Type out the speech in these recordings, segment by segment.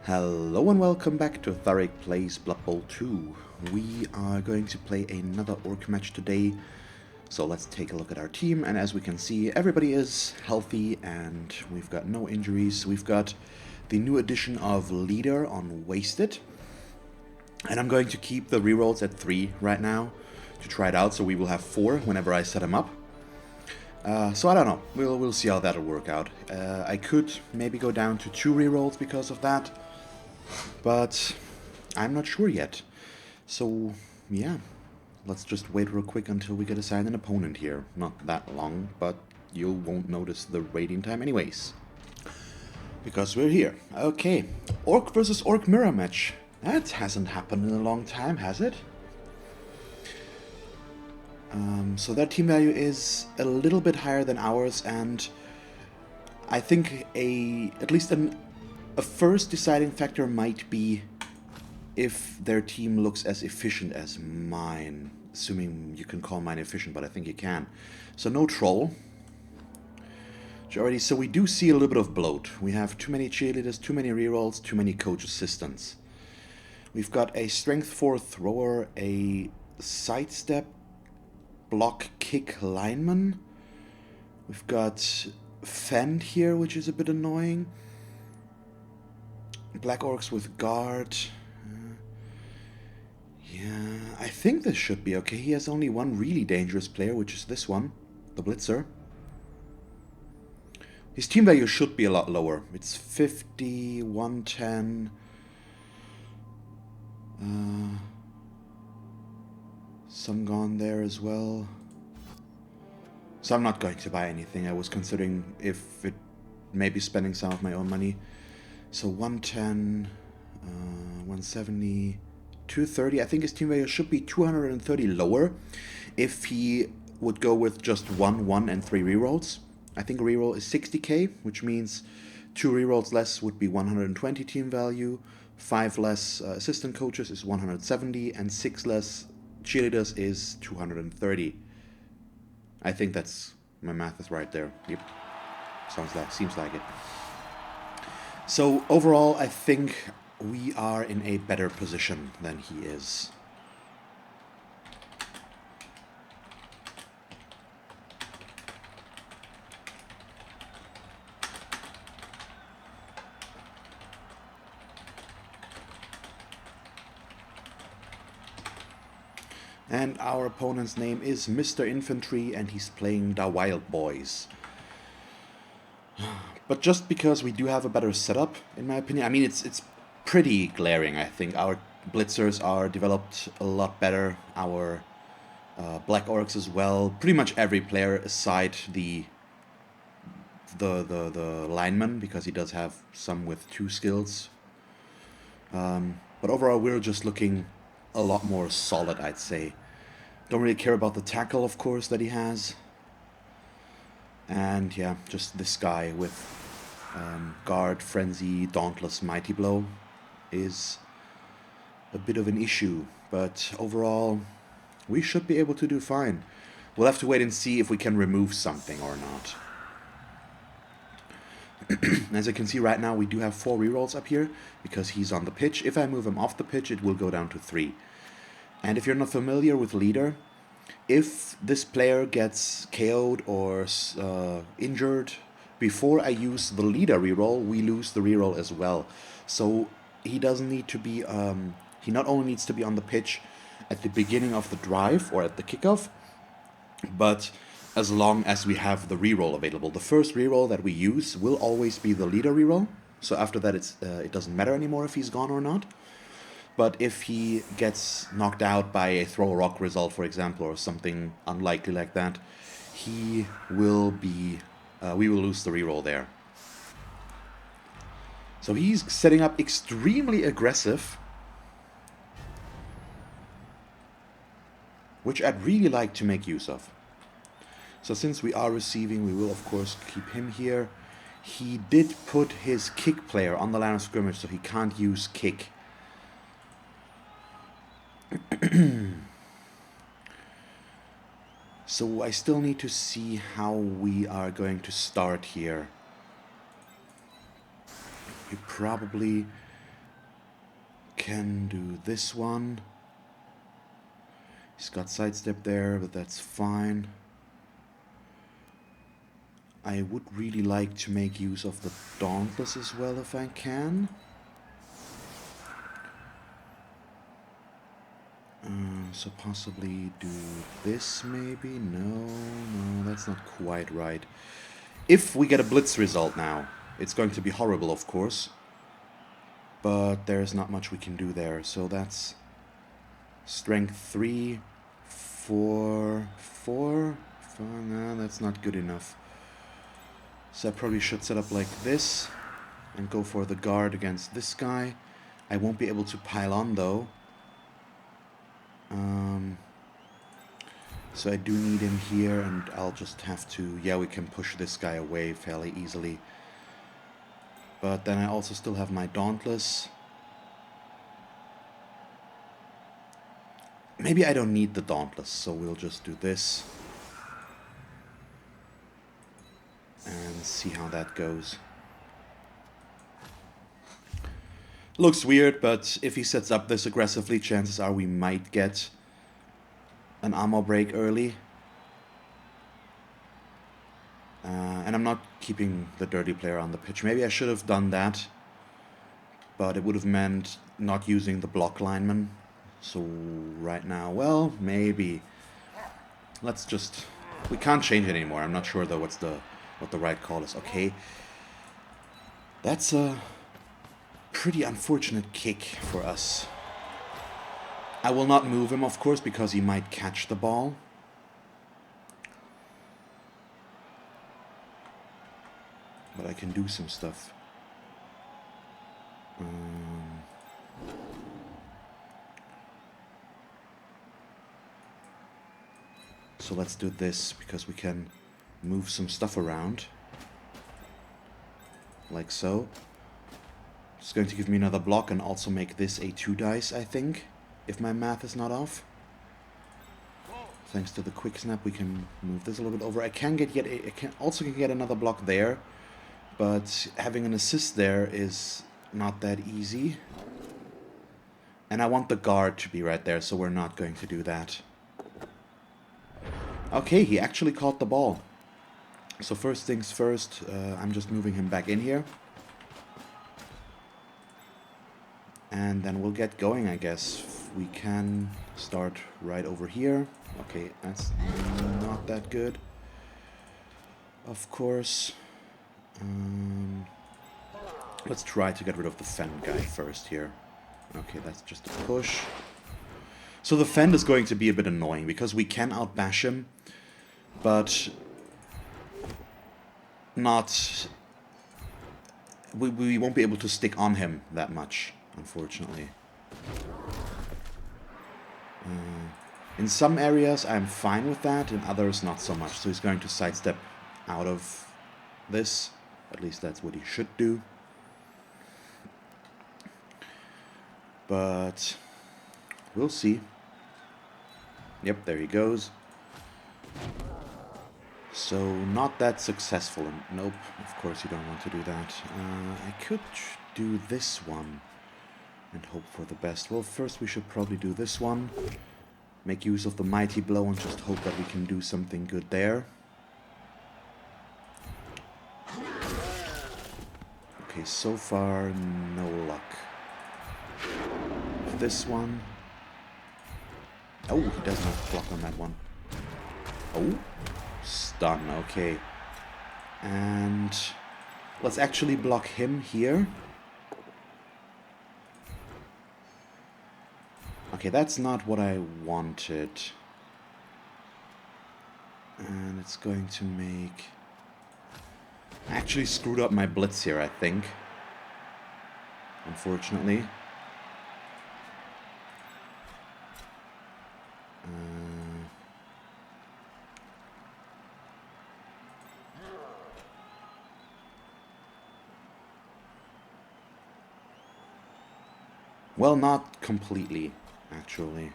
Hello and welcome back to Tharic Plays Blood Bowl 2. We are going to play another Orc match today, so let's take a look at our team, and as we can see, everybody is healthy and we've got no injuries. We've got the new addition of Leader on Wasted, and I'm going to keep the rerolls at 3 right now to try it out, so we will have 4 whenever I set them up. So I don't know, we'll see how that'll work out. I could maybe go down to 2 rerolls because of that, but I'm not sure yet. So yeah, let's just wait real quick until we get assigned an opponent here. Not that long, but you won't notice the waiting time anyways, because we're here. Okay, Orc versus Orc mirror match. That hasn't happened in a long time, has it? So their team value is a little bit higher than ours, and I think at least a first deciding factor might be if their team looks as efficient as mine. Assuming you can call mine efficient, but I think you can. So no troll. So we do see a little bit of bloat. We have too many cheerleaders, too many rerolls, too many coach assistants. We've got a strength 4 thrower, a sidestep, block, kick lineman. We've got fend here, which is a bit annoying. Black Orcs with guard. Yeah, I think this should be okay. He has only one really dangerous player, which is this one, the Blitzer. His team value should be a lot lower. It's 50, 110. Some gone there as well. So I'm not going to buy anything. I was considering if it maybe spending some of my own money. So 110, 170, 230. I think his team value should be 230 lower if he would go with just 1 and 3 rerolls. I think a reroll is 60k, which means 2 rerolls less would be 120 team value, 5 less assistant coaches is 170, and 6 less cheerleaders is 230. I think that's, my math is right there. Yep, seems like it. So overall, I think we are in a better position than he is. And our opponent's name is Mr. Infantry, and he's playing the Wild Boys. But just because we do have a better setup, in my opinion, I mean, it's pretty glaring, I think. Our Blitzers are developed a lot better. Our Black Orcs as well. Pretty much every player aside the lineman, because he does have some with 2 skills. But overall, we're just looking a lot more solid, I'd say. Don't really care about the tackle, of course, that he has. And yeah, just this guy with guard, frenzy, dauntless, mighty blow is a bit of an issue. But overall, we should be able to do fine. We'll have to wait and see if we can remove something or not. As you can see right now, we do have 4 rerolls up here because he's on the pitch. If I move him off the pitch, it will go down to 3. And if you're not familiar with Leader, if this player gets KO'd or injured before I use the Leader reroll, we lose the reroll as well. So he doesn't need to be, he not only needs to be on the pitch at the beginning of the drive or at the kickoff, but as long as we have the reroll available. The first reroll that we use will always be the Leader reroll. So after that, it doesn't matter anymore if he's gone or not. But if he gets knocked out by a throw a rock result, for example, or something unlikely like that, he will be, we will lose the reroll there. So he's setting up extremely aggressive, which I'd really like to make use of. So since we are receiving, we will of course keep him here. He did put his kick player on the line of scrimmage, so he can't use kick. So I still need to see how we are going to start here. We probably can do this one. He's got sidestep there, but that's fine. I would really like to make use of the Dauntless as well if I can. So possibly do this maybe? No, that's not quite right. If we get a Blitz result now, it's going to be horrible, of course. But there's not much we can do there. So that's Strength 3, 4, 4. No, that's not good enough. So I probably should set up like this and go for the guard against this guy. I won't be able to pile on though. So I do need him here, and I'll just have to... Yeah, we can push this guy away fairly easily. But then I also still have my Dauntless. Maybe I don't need the Dauntless, so we'll just do this. And see how that goes. Looks weird, but if he sets up this aggressively, chances are we might get an armor break early. And I'm not keeping the dirty player on the pitch. Maybe I should have done that, but it would have meant not using the block lineman. So right now, well, maybe. Let's just... We can't change it anymore. I'm not sure though what the right call is. Okay. That's a pretty unfortunate kick for us. I will not move him, of course, because he might catch the ball. But I can do some stuff. So let's do this, because we can move some stuff around. Like so. It's going to give me another block and also make this a 2 dice, I think. If my math is not off. Thanks to the quick snap, we can move this a little bit over. I can also get another block there, but having an assist there is not that easy. And I want the guard to be right there, so we're not going to do that. Okay, he actually caught the ball. So first things first, I'm just moving him back in here. And then we'll get going, I guess. We can start right over here. Okay, that's not that good. Of course. Let's try to get rid of the Fend guy first here. Okay, that's just a push. So the Fend is going to be a bit annoying, because we can outbash him, but not... We won't be able to stick on him that much, unfortunately. In some areas I'm fine with that, in others not so much. So he's going to sidestep out of this. At least that's what he should do. But we'll see. Yep, there he goes. So not that successful. Nope, of course you don't want to do that. I could do this one and hope for the best. Well, first we should probably do this one. Make use of the Mighty Blow and just hope that we can do something good there. Okay, so far, no luck. This one. Oh, he does not block on that one. Oh, stun, okay. And let's actually block him here. Okay, that's not what I wanted. And it's going to make... I actually screwed up my blitz here, I think. Unfortunately. Well, not completely, actually.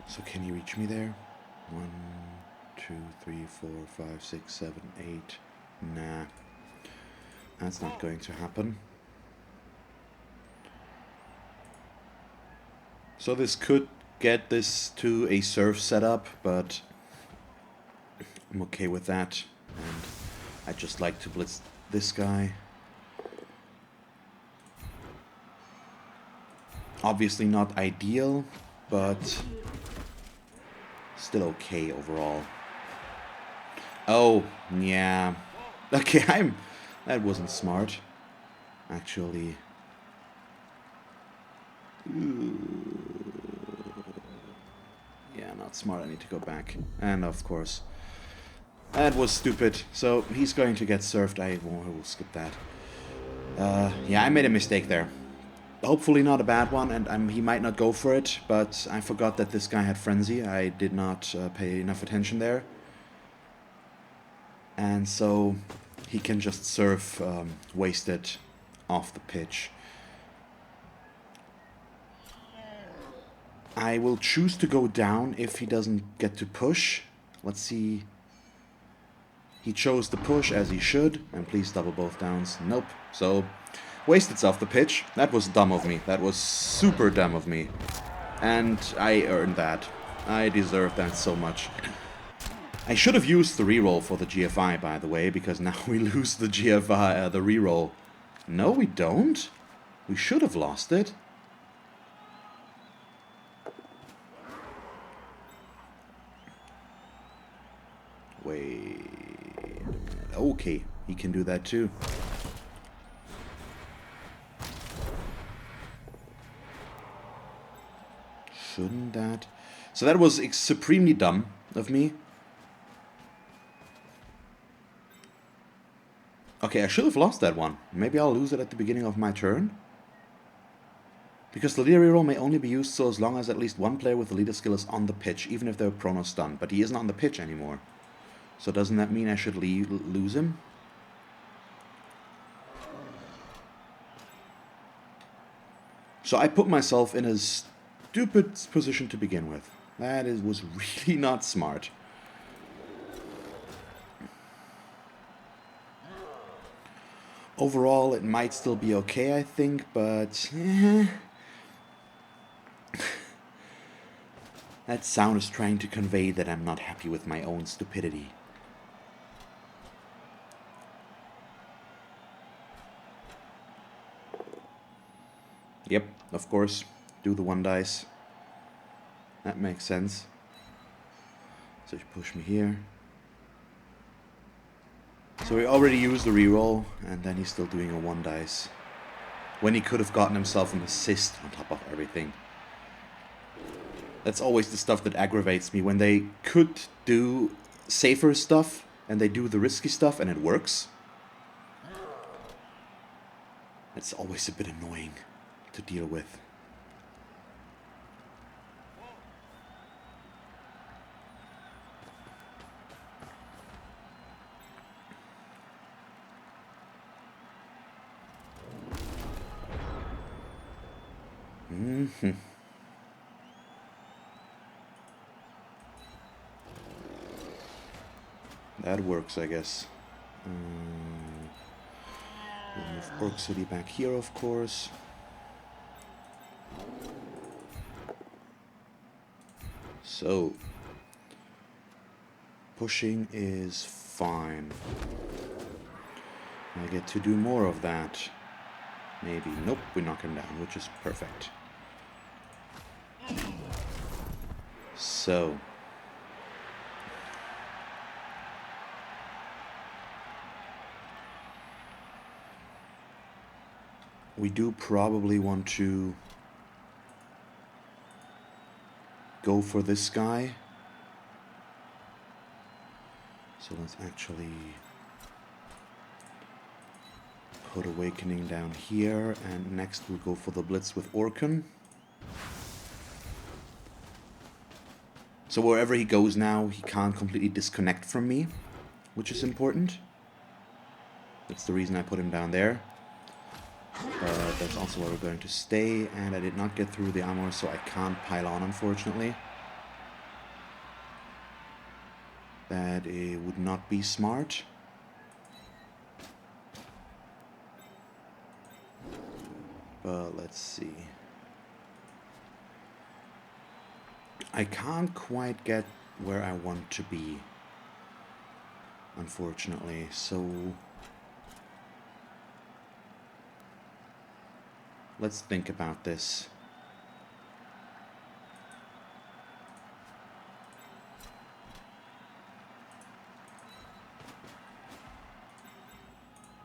So can you reach me there? 1, 2, 3, 4, 5, 6, 7, 8. Nah, that's not going to happen. So this could get this to a surf setup, but I'm okay with that. And I'd just like to blitz this guy. Obviously not ideal, but still okay overall. Oh, yeah. Okay, that wasn't smart, actually. Yeah, not smart. I need to go back. And of course, that was stupid. So he's going to get served. I will skip that. Yeah, I made a mistake there. Hopefully not a bad one, and he might not go for it, but I forgot that this guy had Frenzy. I did not pay enough attention there. And so he can just serve wasted off the pitch. I will choose to go down if he doesn't get to push. Let's see. He chose the push as he should, and please double both downs. Nope. So, wasted's off the pitch. That was dumb of me. That was super dumb of me. And I earned that. I deserve that so much. I should have used the reroll for the GFI, by the way, because now we lose the GFI, the reroll. No, we don't. We should have lost it. Wait a minute. Okay, he can do that too. Shouldn't that? So that was supremely dumb of me. Okay, I should have lost that one. Maybe I'll lose it at the beginning of my turn. Because the leader reroll may only be used so as long as at least one player with the leader skill is on the pitch, even if they're prone or stunned. But he isn't on the pitch anymore. So doesn't that mean I should lose him? So I put myself in a stupid position to begin with. That was really not smart. Overall, it might still be okay, I think, but... That sound is trying to convey that I'm not happy with my own stupidity. Yep, of course. Do the one dice. That makes sense. So you push me here. So he already used the reroll, and then he's still doing a one dice. When he could have gotten himself an assist on top of everything. That's always the stuff that aggravates me. When they could do safer stuff, and they do the risky stuff, and it works. It's always a bit annoying to deal with. That works, I guess. We'll move Orc City back here, of course. So, pushing is fine. I get to do more of that. Maybe. Nope, we knock him down, which is perfect. So, we do probably want to go for this guy. So let's actually put Awakening down here, and next we'll go for the Blitz with Orkan. So wherever he goes now, he can't completely disconnect from me, which is important. That's the reason I put him down there. That's also where we're going to stay, and I did not get through the armor, so I can't pile on, unfortunately. That would not be smart. But let's see. I can't quite get where I want to be, unfortunately, so let's think about this.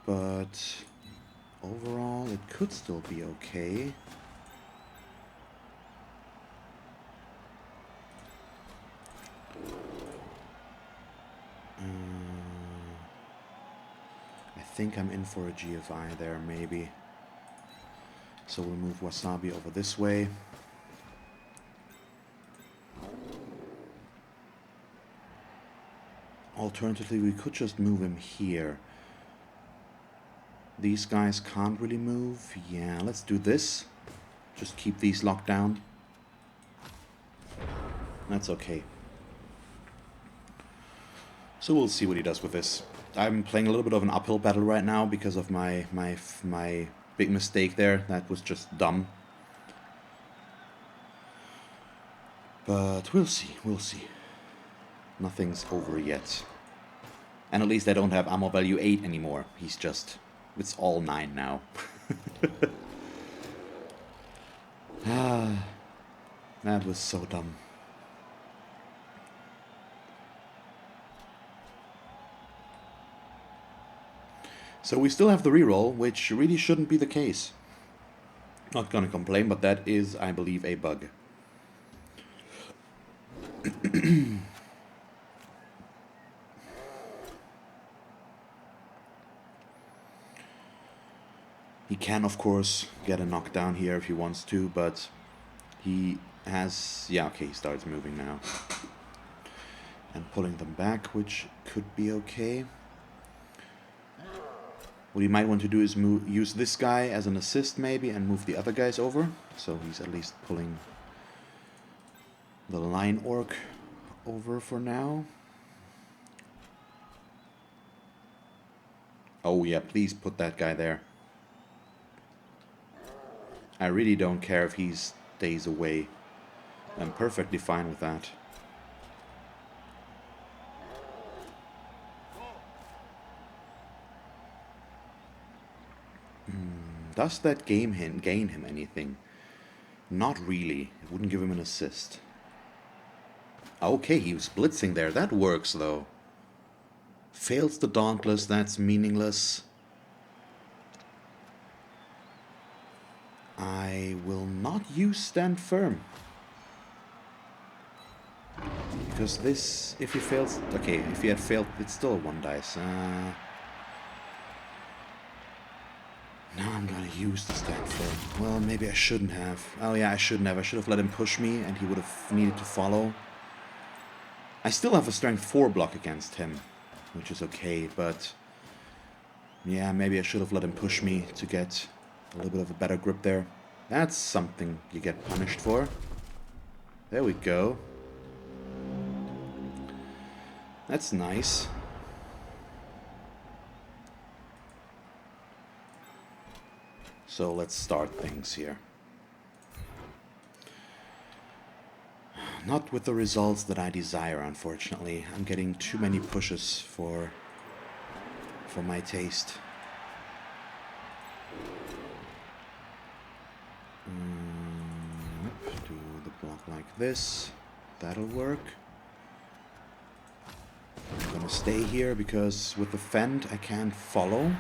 But overall, it could still be okay. I think I'm in for a GFI there, maybe. So we'll move Wasabi over this way. Alternatively, we could just move him here. These guys can't really move. Yeah, let's do this. Just keep these locked down. That's okay. So we'll see what he does with this. I'm playing a little bit of an uphill battle right now because of my big mistake there. That was just dumb. But we'll see, we'll see. Nothing's over yet. And at least I don't have ammo value 8 anymore. He's just... it's all 9 now. That was so dumb. So we still have the reroll, which really shouldn't be the case. Not gonna complain, but that is, I believe, a bug. He can, of course, get a knockdown here if he wants to, but he has... yeah, okay, he starts moving now. And pulling them back, which could be okay. What you might want to do is use this guy as an assist, maybe, and move the other guys over. So he's at least pulling the line orc over for now. Oh yeah, please put that guy there. I really don't care if he stays away. I'm perfectly fine with that. Does that gain him anything? Not really. It wouldn't give him an assist. Okay, he was blitzing there. That works, though. Fails the Dauntless. That's meaningless. I will not use Stand Firm. Because this, if he fails... okay, if he had failed, it's still 1 dice. Now I'm gonna use the Stand Firm. Well, maybe I shouldn't have. Oh yeah, I shouldn't have. I should have let him push me, and he would have needed to follow. I still have a Strength 4 block against him, which is okay, but... yeah, maybe I should have let him push me to get a little bit of a better grip there. That's something you get punished for. There we go. That's nice. So let's start things here. Not with the results that I desire, unfortunately. I'm getting too many pushes for my taste. Do the block like this. That'll work. I'm gonna stay here because with the fend I can't follow.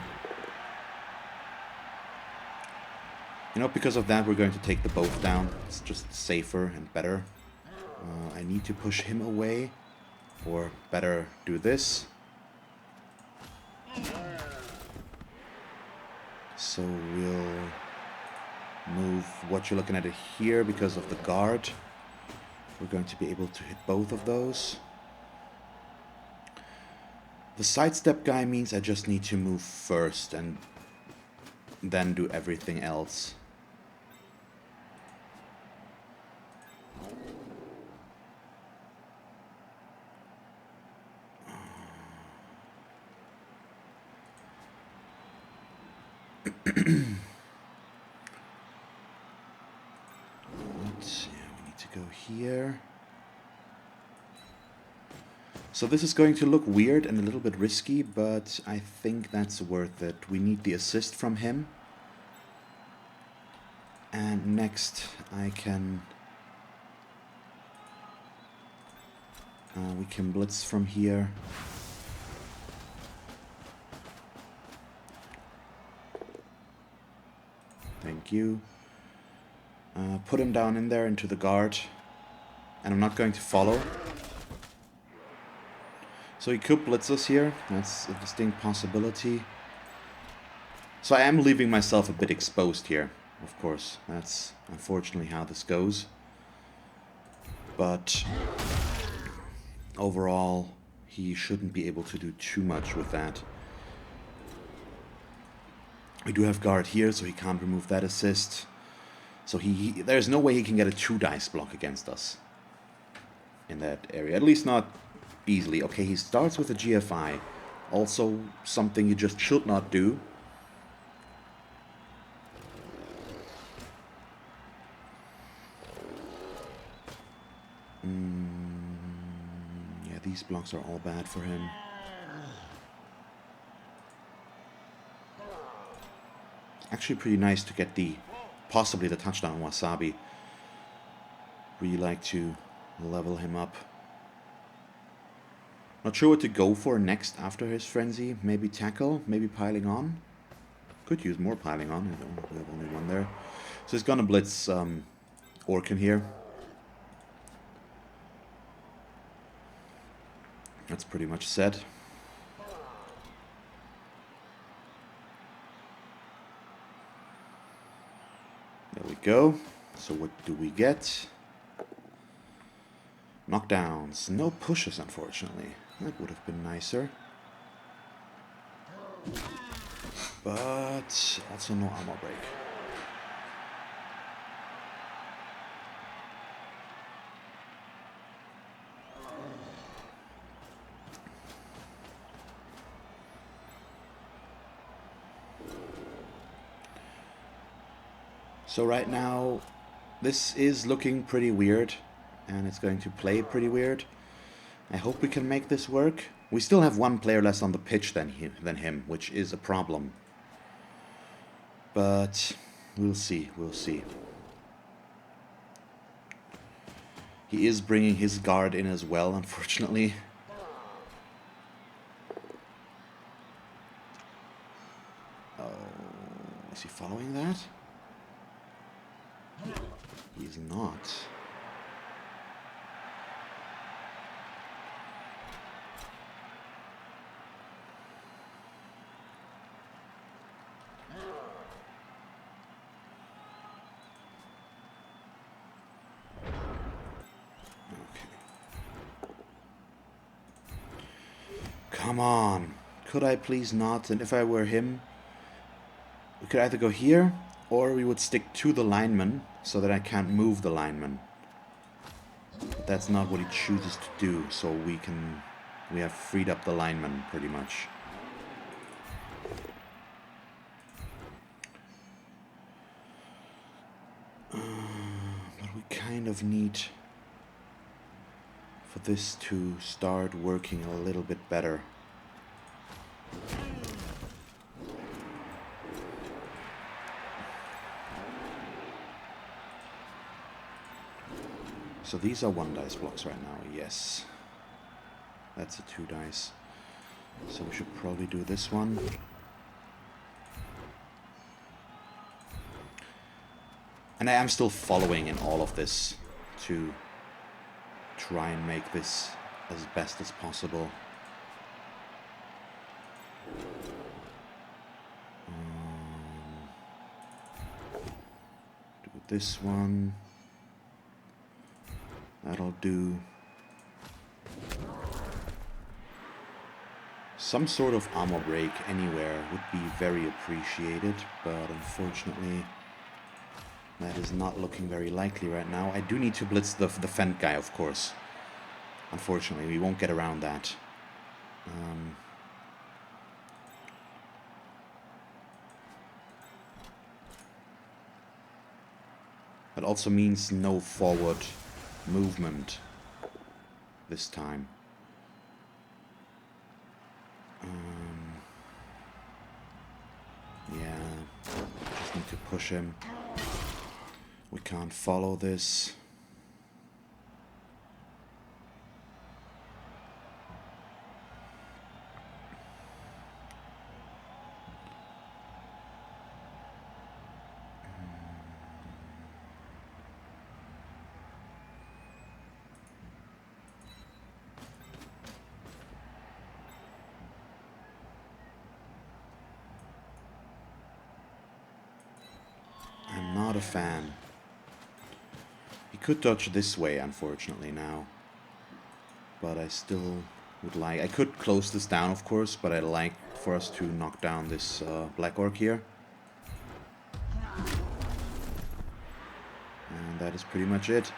You know, because of that we're going to take the both down. It's just safer and better. I need to push him away. Or better do this. So we'll move what you're looking at here because of the guard. We're going to be able to hit both of those. The sidestep guy means I just need to move first and then do everything else. here. So this is going to look weird and a little bit risky, but I think that's worth it. We need the assist from him. And next I can... we can blitz from here. Thank you. Put him down in there into the guard. And I'm not going to follow. So he could blitz us here. That's a distinct possibility. So I am leaving myself a bit exposed here. Of course, that's unfortunately how this goes. But overall, he shouldn't be able to do too much with that. We do have guard here, so he can't remove that assist. So there's no way he can get a 2 dice block against us in that area. At least not easily. Okay, he starts with a GFI. Also something you just should not do. Yeah, these blocks are all bad for him. Actually pretty nice to get possibly the touchdown on Wasabi. Really like to level him up. Not sure what to go for next after his frenzy. Maybe tackle, maybe piling on. Could use more piling on. We have only one there. So he's gonna blitz Orkin here. That's pretty much set. There we go. So what do we get? Knockdowns. No pushes, unfortunately. That would have been nicer. But also no armor break. So right now, this is looking pretty weird, and it's going to play pretty weird. I hope we can make this work. We still have one player less on the pitch than him, which is a problem. But we'll see, we'll see. He is bringing his guard in as well, unfortunately. Oh, is he following that? He's not. Come on. Could I please not? And if I were him, we could either go here, or we would stick to the lineman, so that I can't move the lineman. But that's not what he chooses to do, so we have freed up the lineman, pretty much. But we kind of need for this to start working a little bit better. So these are 1 dice blocks right now, yes. That's a 2 dice. So we should probably do this one. And I am still following in all of this to try and make this as best as possible. Do this one. That'll do. Some sort of armor break anywhere would be very appreciated, but unfortunately that is not looking very likely right now. I do need to blitz the Fent guy, of course. Unfortunately, we won't get around that. That also means no forward movement this time. Yeah, just need to push him. We can't follow this. Not a fan. He could dodge this way, unfortunately, now. But I still would like... I could close this down, of course, but I'd like for us to knock down this Black Orc here. And that is pretty much it.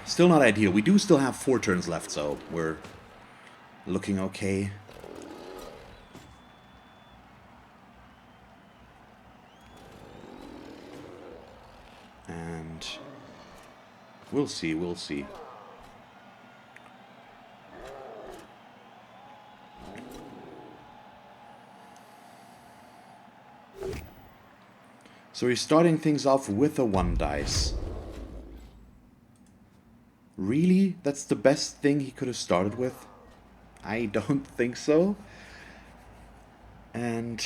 Still not ideal. We do still have 4 turns left, so we're looking okay. And we'll see, we'll see. So he's starting things off with a 1 dice. Really? That's the best thing he could have started with? I don't think so. And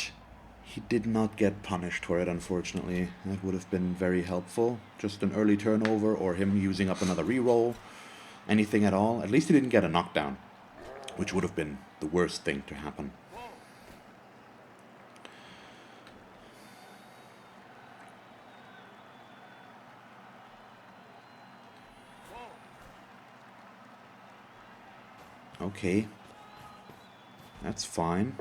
he did not get punished for it, unfortunately. That would have been very helpful. Just an early turnover or him using up another reroll. Anything at all. At least he didn't get a knockdown, which would have been the worst thing to happen. Okay. That's fine.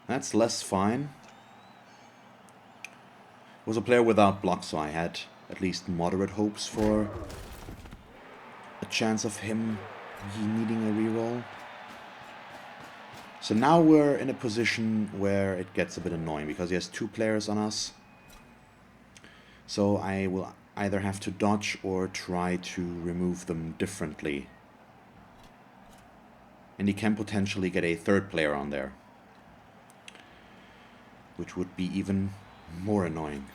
That's less fine. Was a player without block, so I had at least moderate hopes for a chance of him needing a reroll. So now we're in a position where it gets a bit annoying because he has 2 players on us. So I will either have to dodge or try to remove them differently. And he can potentially get a 3rd player on there, which would be even more annoying.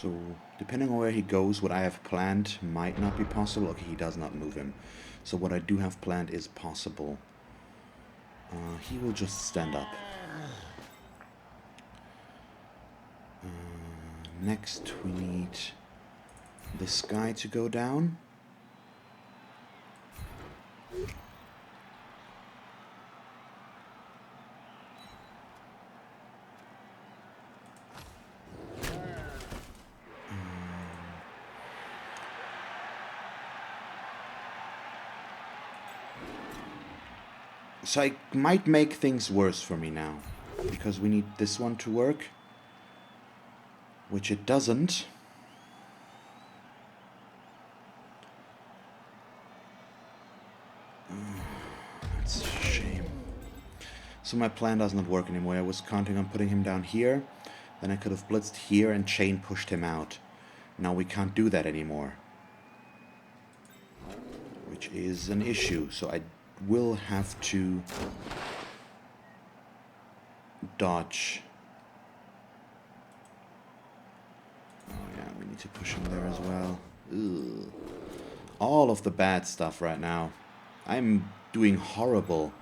So, depending on where he goes, what I have planned might not be possible. Okay, he does not move him. So what I do have planned is possible. He will just stand up. Next, we need this guy to go down. So I might make things worse for me now, because we need this one to work, which it doesn't. That's a shame. So my plan does not work anymore. I was counting on putting him down here, then I could have blitzed here and chain pushed him out. Now we can't do that anymore, which is an issue. So I will have to dodge. Oh yeah, we need to push him there as well. Ugh. All of the bad stuff right now. I'm doing horrible.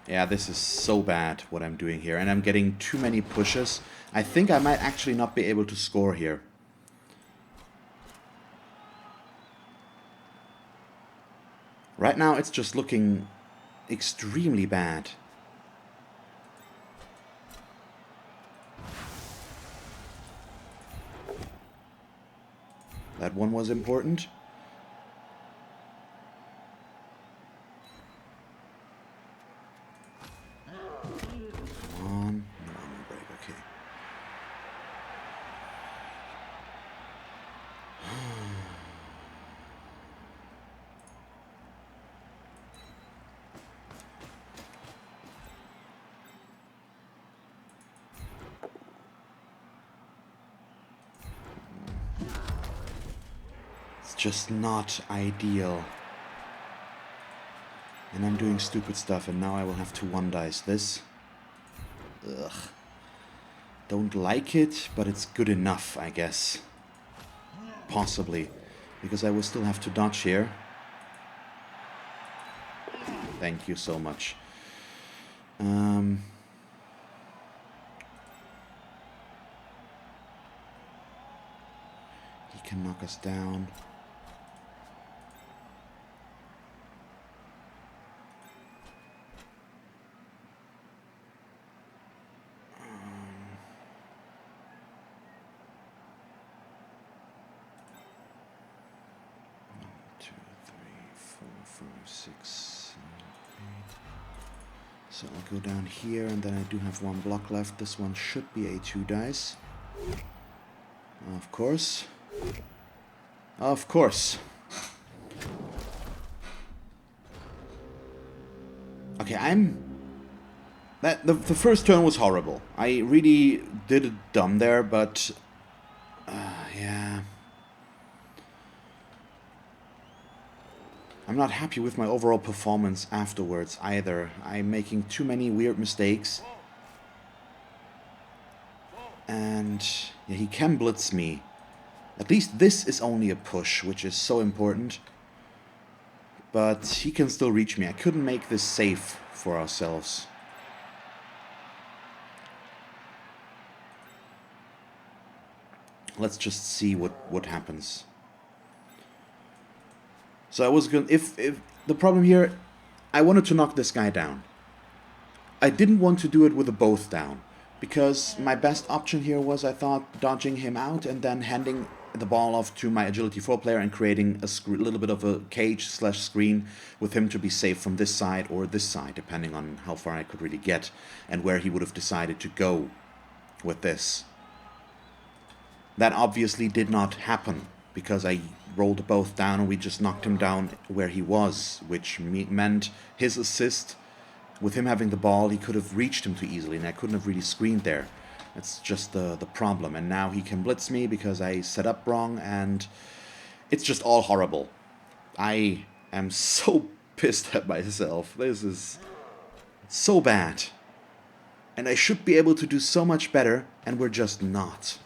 Yeah, this is so bad what I'm doing here, and I'm getting too many pushes. I think I might actually not be able to score here. Right now it's just looking extremely bad. That one was important. Come on. No armor break, okay. It's just not ideal. And I'm doing stupid stuff, and now I will have to one-dice this. Ugh. Don't like it, but it's good enough, I guess. Possibly. Because I will still have to dodge here. Thank you so much. He can knock us down. So I'll go down here, and then I do have one block left. This one should be a 2 dice. Of course. Of course. Okay, the first turn was horrible. I really did it dumb there, but... yeah... I'm not happy with my overall performance afterwards either. I'm making too many weird mistakes. And yeah, he can blitz me. At least this is only a push, which is so important. But he can still reach me. I couldn't make this safe for ourselves. Let's just see what happens. So I was going if the problem here, I wanted to knock this guy down. I didn't want to do it with a both down, because my best option here was, I thought, dodging him out and then handing the ball off to my agility 4 player and creating a little bit of a cage/screen with him to be safe from this side or this side, depending on how far I could really get and where he would have decided to go with this. That obviously did not happen, because I rolled both down and we just knocked him down where he was, which meant his assist, with him having the ball, he could have reached him too easily, and I couldn't have really screened there. That's just the problem. And now he can blitz me because I set up wrong, and it's just all horrible. I am so pissed at myself. This is so bad. And I should be able to do so much better, and we're just not.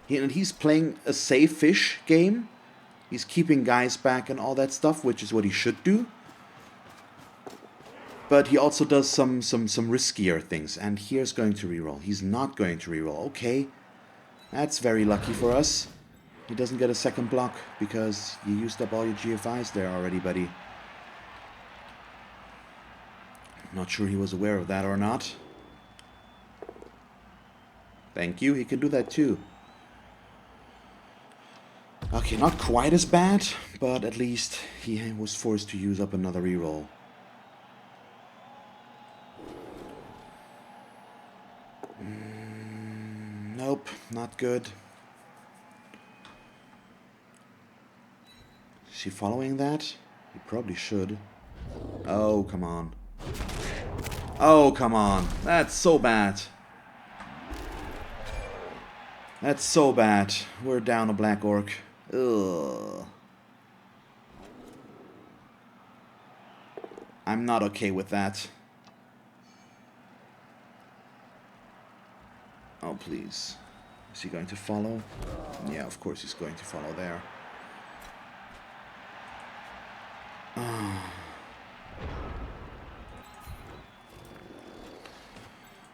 And he's playing a safe-ish game. He's keeping guys back and all that stuff, which is what he should do. But he also does some riskier things. And here's going to reroll. He's not going to reroll. Okay. That's very lucky for us. He doesn't get a second block because you used up all your GFIs there already, buddy. Not sure he was aware of that or not. Thank you. He can do that too. Okay, not quite as bad, but at least he was forced to use up another reroll. Nope, not good. Is he following that? He probably should. Oh, come on. Oh, come on. That's so bad. That's so bad. We're down a black orc. Ugh. I'm not okay with that. Oh, please. Is he going to follow? Yeah, of course he's going to follow there.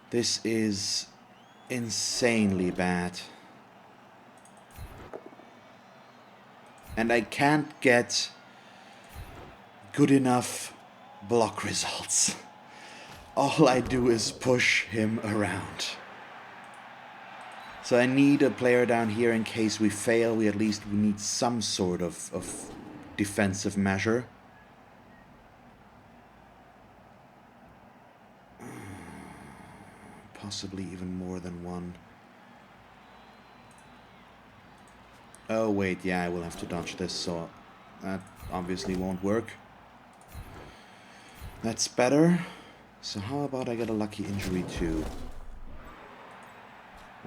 This is insanely bad. And I can't get good enough block results. All I do is push him around. So I need a player down here in case we fail. We need some sort of defensive measure. Possibly even more than one. Oh wait, yeah, I will have to dodge this, so that obviously won't work. That's better. So how about I get a lucky injury too?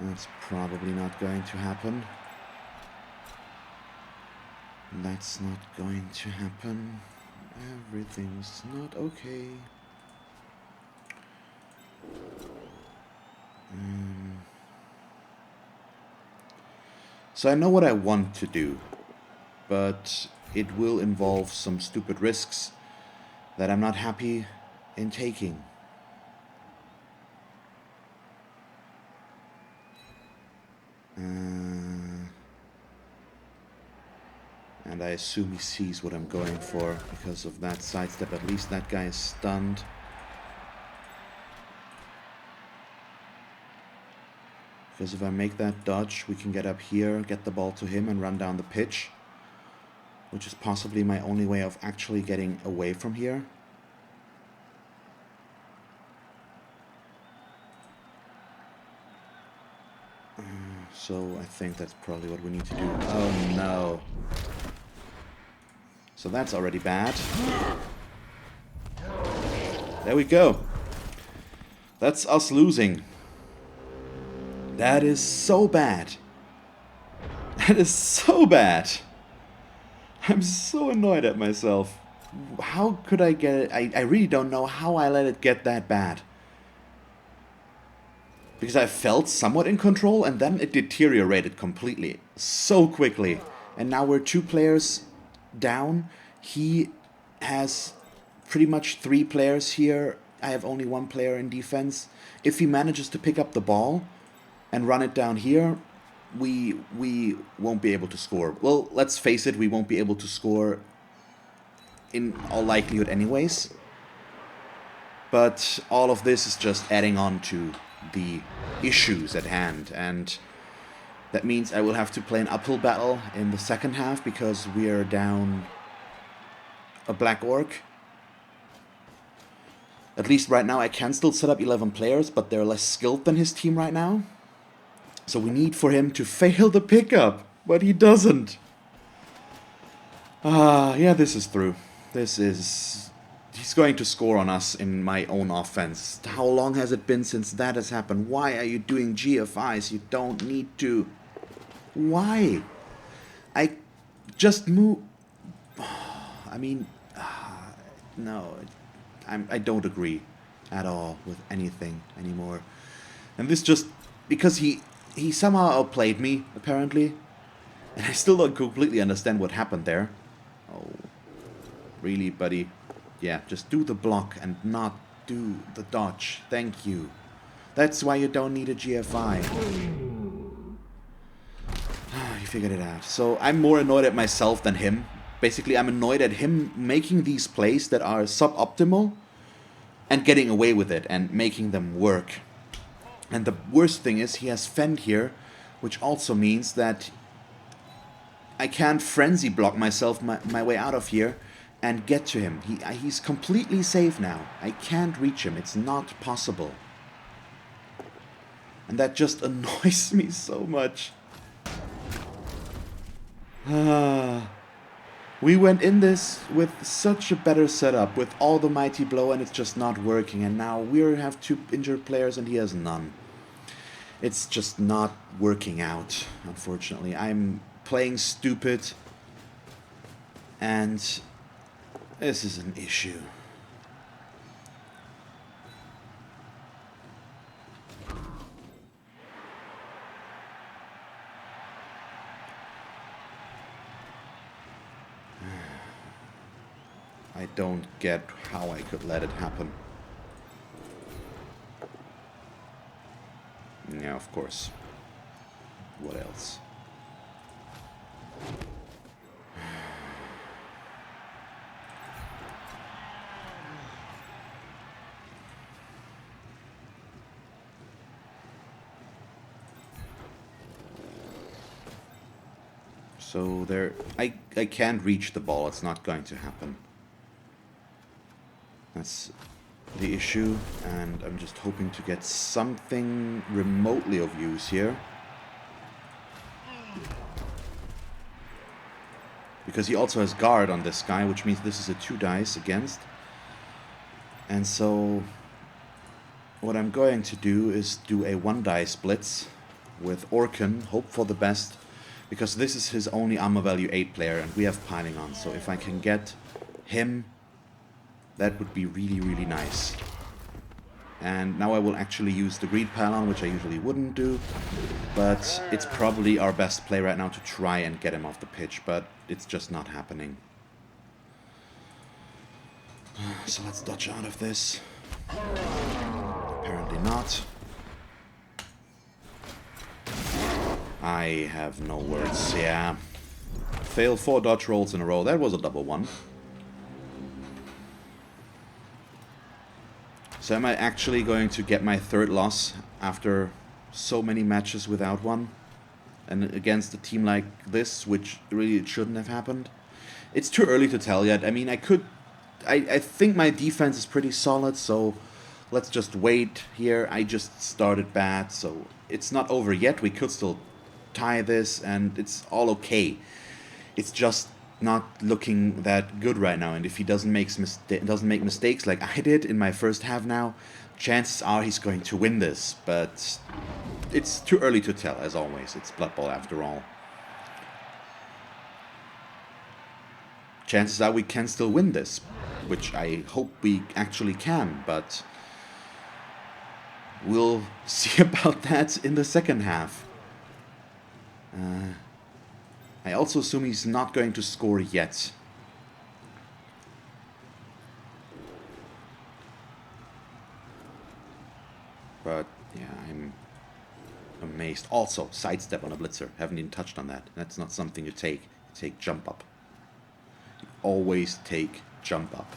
That's probably not going to happen. That's not going to happen. Everything's not okay. So I know what I want to do, but it will involve some stupid risks that I'm not happy in taking. And I assume he sees what I'm going for because of that sidestep. At least that guy is stunned. Because if I make that dodge, we can get up here, get the ball to him and run down the pitch. Which is possibly my only way of actually getting away from here. So I think that's probably what we need to do. Oh no. So that's already bad. There we go. That's us losing. That is so bad. That is so bad. I'm so annoyed at myself. How could I get it? I really don't know how I let it get that bad. Because I felt somewhat in control and then it deteriorated completely. So quickly. And now we're 2 players down. He has pretty much 3 players here. I have only 1 player in defense. If he manages to pick up the ball and run it down here, we won't be able to score. Well, let's face it, we won't be able to score in all likelihood anyways. But all of this is just adding on to the issues at hand, and that means I will have to play an uphill battle in the second half because we are down a black orc. At least right now I can still set up 11 players, but they're less skilled than his team right now. So we need for him to fail the pickup, but he doesn't. Yeah, this is through. This is... He's going to score on us in my own offense. How long has it been since that has happened? Why are you doing GFIs? You don't need to. Why? I just move... I mean... no. I don't agree at all with anything anymore. And this just... Because he somehow outplayed me, apparently. And I still don't completely understand what happened there. Oh, really, buddy? Yeah, just do the block and not do the dodge. Thank you. That's why you don't need a GFI. You figured it out. So I'm more annoyed at myself than him. Basically, I'm annoyed at him making these plays that are suboptimal and getting away with it and making them work. And the worst thing is he has fend here, which also means that I can't frenzy block myself my way out of here and get to him. He's completely safe now. I can't reach him. It's not possible. And that just annoys me so much. We went in this with such a better setup, with all the mighty blow, and it's just not working. And now we have 2 injured players and he has none. It's just not working out, unfortunately. I'm playing stupid, and this is an issue. I don't get how I could let it happen. Yeah, of course. What else? So there, I can't reach the ball. It's not going to happen. That's the issue, and I'm just hoping to get something remotely of use here. Because he also has guard on this guy, which means this is a 2 dice against. And so what I'm going to do is do a 1 dice blitz with Orkin, hope for the best, because this is his only armor value 8 player and we have piling on. So if I can get him, that would be really, really nice. And now I will actually use the greed pylon, which I usually wouldn't do. But it's probably our best play right now to try and get him off the pitch, but it's just not happening. So let's dodge out of this. Apparently not. I have no words, yeah. Failed 4 dodge rolls in a row. That was a double one. So am I actually going to get my 3rd loss after so many matches without one? And against a team like this, which really it shouldn't have happened? It's too early to tell yet. I mean, I think my defense is pretty solid, so let's just wait here. I just started bad, so it's not over yet. We could still tie this, and it's all okay. It's just not looking that good right now, and if he doesn't make mistakes like I did in my first half now, chances are he's going to win this, but it's too early to tell, as always. It's Blood Bowl after all. Chances are we can still win this, which I hope we actually can, but we'll see about that in the second half. I also assume he's not going to score yet. But, yeah, I'm amazed. Also, sidestep on a blitzer. Haven't even touched on that. That's not something you take. You take jump up. You always take jump up.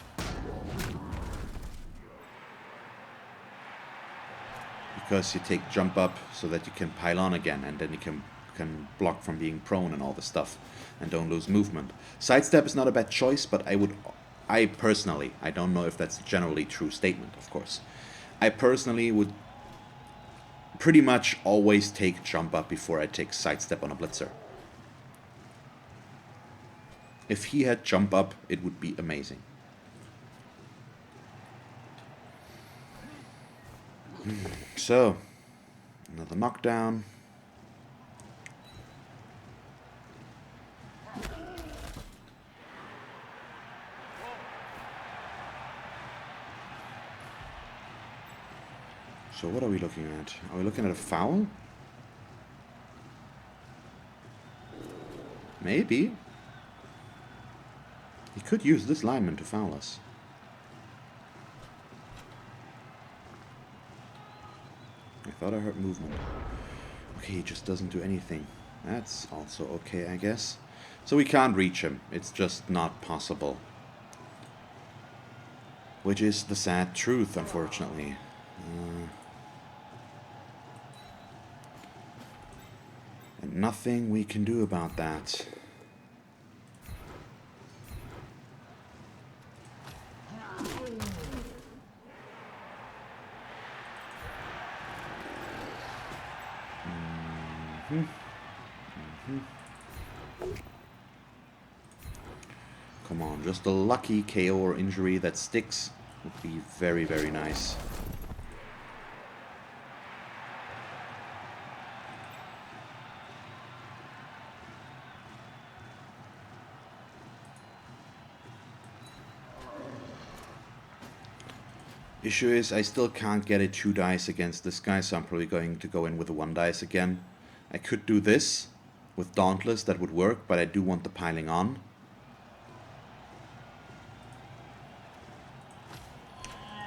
Because you take jump up so that you can pile on again, and then you can block from being prone and all the stuff, and don't lose movement. Sidestep is not a bad choice, but I personally, I don't know if that's a generally true statement, of course. I personally would pretty much always take jump up before I take sidestep on a blitzer. If he had jump up, it would be amazing. So, another knockdown. So what are we looking at? Are we looking at a foul? Maybe. He could use this lineman to foul us. I thought I heard movement. Okay, he just doesn't do anything. That's also okay, I guess. So we can't reach him. It's just not possible. Which is the sad truth, unfortunately. And nothing we can do about that. Come on, just a lucky KO or injury that sticks would be very, very nice. Issue is I still can't get a 2 dice against this guy, so I'm probably going to go in with a 1 dice again. I could do this with Dauntless, that would work, but I do want the piling on.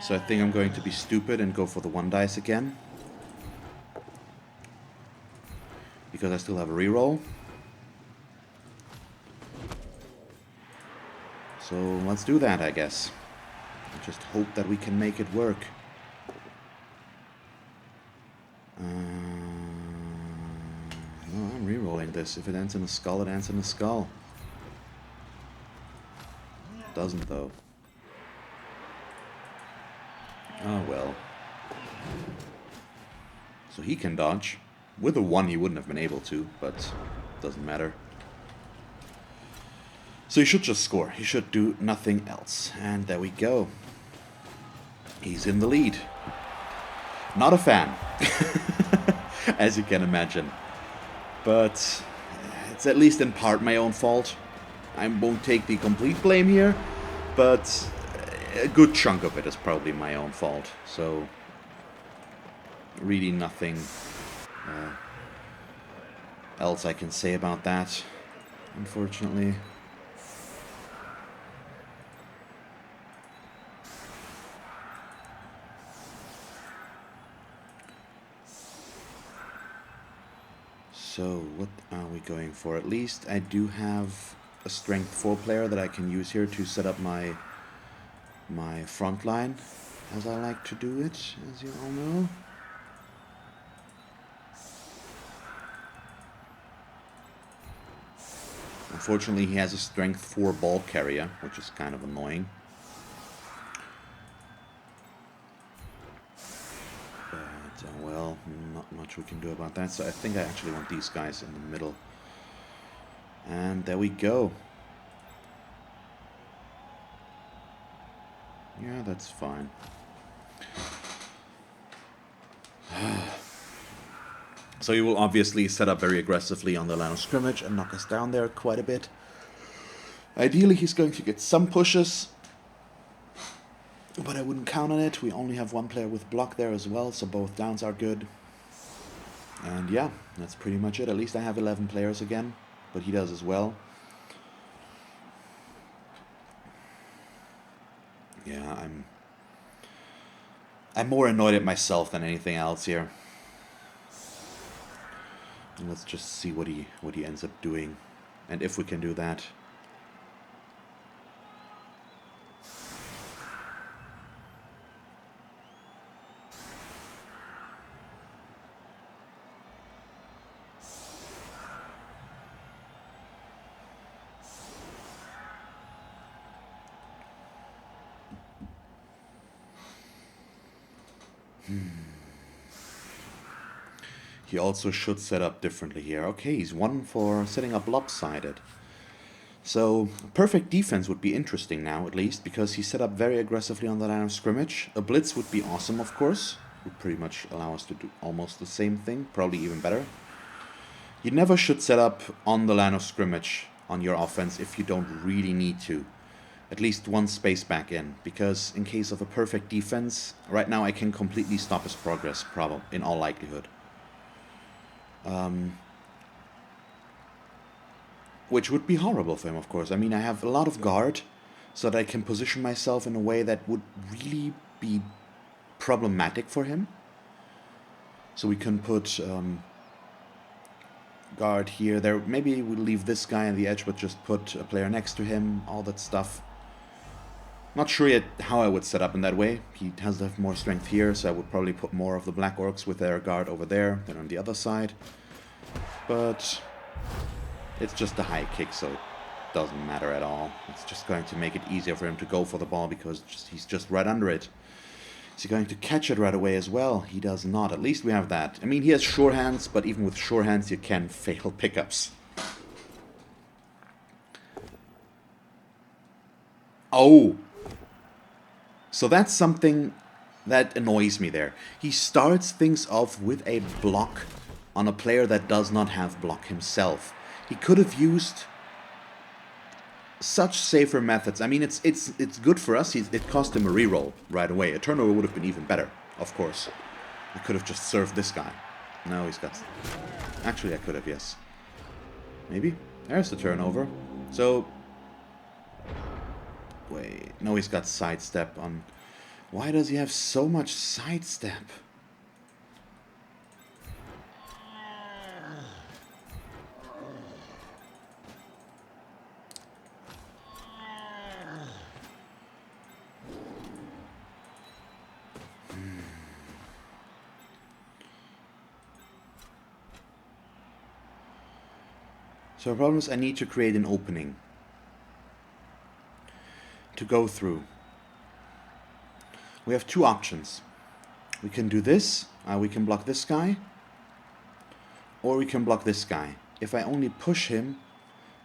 So I think I'm going to be stupid and go for the 1 dice again. Because I still have a reroll. So let's do that, I guess. I just hope that we can make it work. No, I'm rerolling in this. If it ends in a skull, it ends in a skull. Doesn't, though. Oh, well. So he can dodge. With a 1, he wouldn't have been able to, but doesn't matter. So he should just score. He should do nothing else. And there we go. He's in the lead. Not a fan, as you can imagine. But it's at least in part my own fault. I won't take the complete blame here, but a good chunk of it is probably my own fault. So, really nothing else I can say about that, unfortunately. So, what are we going for? At least I do have a strength 4 player that I can use here to set up my front line, as I like to do it, as you all know. Unfortunately, he has a strength 4 ball carrier, which is kind of annoying. Well, not much we can do about that, so I think I actually want these guys in the middle. And there we go. Yeah, that's fine. So he will obviously set up very aggressively on the line of scrimmage and knock us down there quite a bit. Ideally, he's going to get some pushes, but I wouldn't count on it. We only have 1 player with block there as well, so both downs are good. And yeah, that's pretty much it. At least I have 11 players again, but he does as well. Yeah, I'm more annoyed at myself than anything else here. And let's just see what he ends up doing, and if we can do that. He also should set up differently here. Okay, he's 1 for setting up lopsided. So, perfect defense would be interesting now, at least, because he set up very aggressively on the line of scrimmage. A blitz would be awesome, of course. Would pretty much allow us to do almost the same thing, probably even better. You never should set up on the line of scrimmage on your offense if you don't really need to. At least 1 space back in, because in case of a perfect defense, right now I can completely stop his progress, probably, in all likelihood. Which would be horrible for him, of course. I mean, I have a lot of guard, so that I can position myself in a way that would really be problematic for him. So we can put guard here, there. Maybe we'll leave this guy on the edge, but just put a player next to him, all that stuff. Not sure yet how I would set up in that way. He has to have more strength here, so I would probably put more of the Black Orcs with their guard over there than on the other side. But it's just a high kick, so it doesn't matter at all. It's just going to make it easier for him to go for the ball because he's just right under it. Is he going to catch it right away as well? He does not. At least we have that. I mean, he has sure hands, but even with sure hands, you can fail pickups. Oh! So that's something that annoys me there. He starts things off with a block on a player that does not have block himself. He could have used such safer methods. I mean, it's good for us. It cost him a reroll right away. A turnover would have been even better, of course. I could have just served this guy. No, he's got... Actually, I could have, yes. Maybe. There's the turnover. So... Wait, no, he's got sidestep on... Why does he have so much sidestep? So the problem is I need to create an opening to go through. We have two options. We can do this, we can block this guy, or we can block this guy. If I only push him,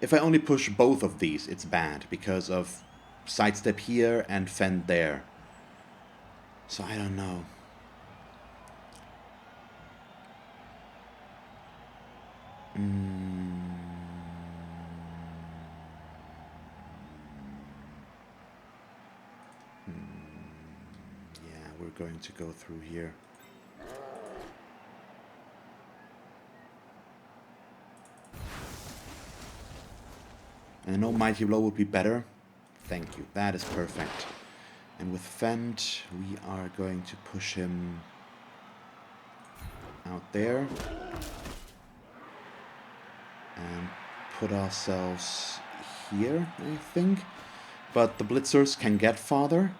if I only push both of these, it's bad because of sidestep here and fend there. So I don't know. Yeah, we're going to go through here. And I know Mighty Blow would be better. Thank you, that is perfect. And with Fend, we are going to push him out there. And put ourselves here, I think. But the Blitzers can get farther.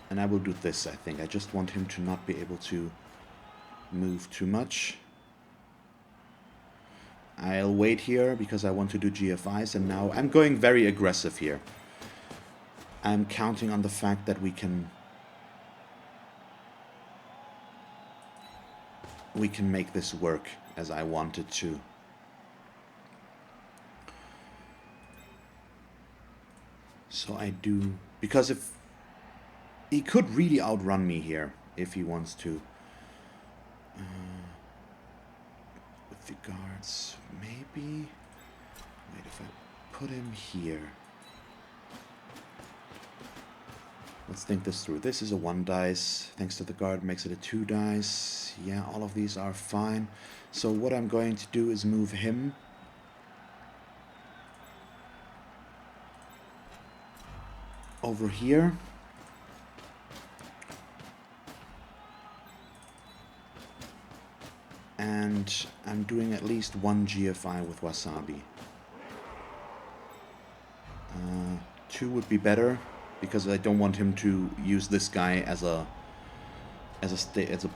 And I will do this, I think. I just want him to not be able to move too much. I'll wait here because I want to do GFIs, and now I'm going very aggressive here. I'm counting on the fact that we can make this work as I want it to. So I do, because if he could really outrun me here if he wants to. With the guards, maybe. Wait, if I put him here. Let's think this through. This is a 1 dice. Thanks to the guard, makes it a 2 dice. Yeah, all of these are fine. So what I'm going to do is move him over here. And I'm doing at least 1 GFI with Wasabi. 2 would be better, because I don't want him to use this guy as a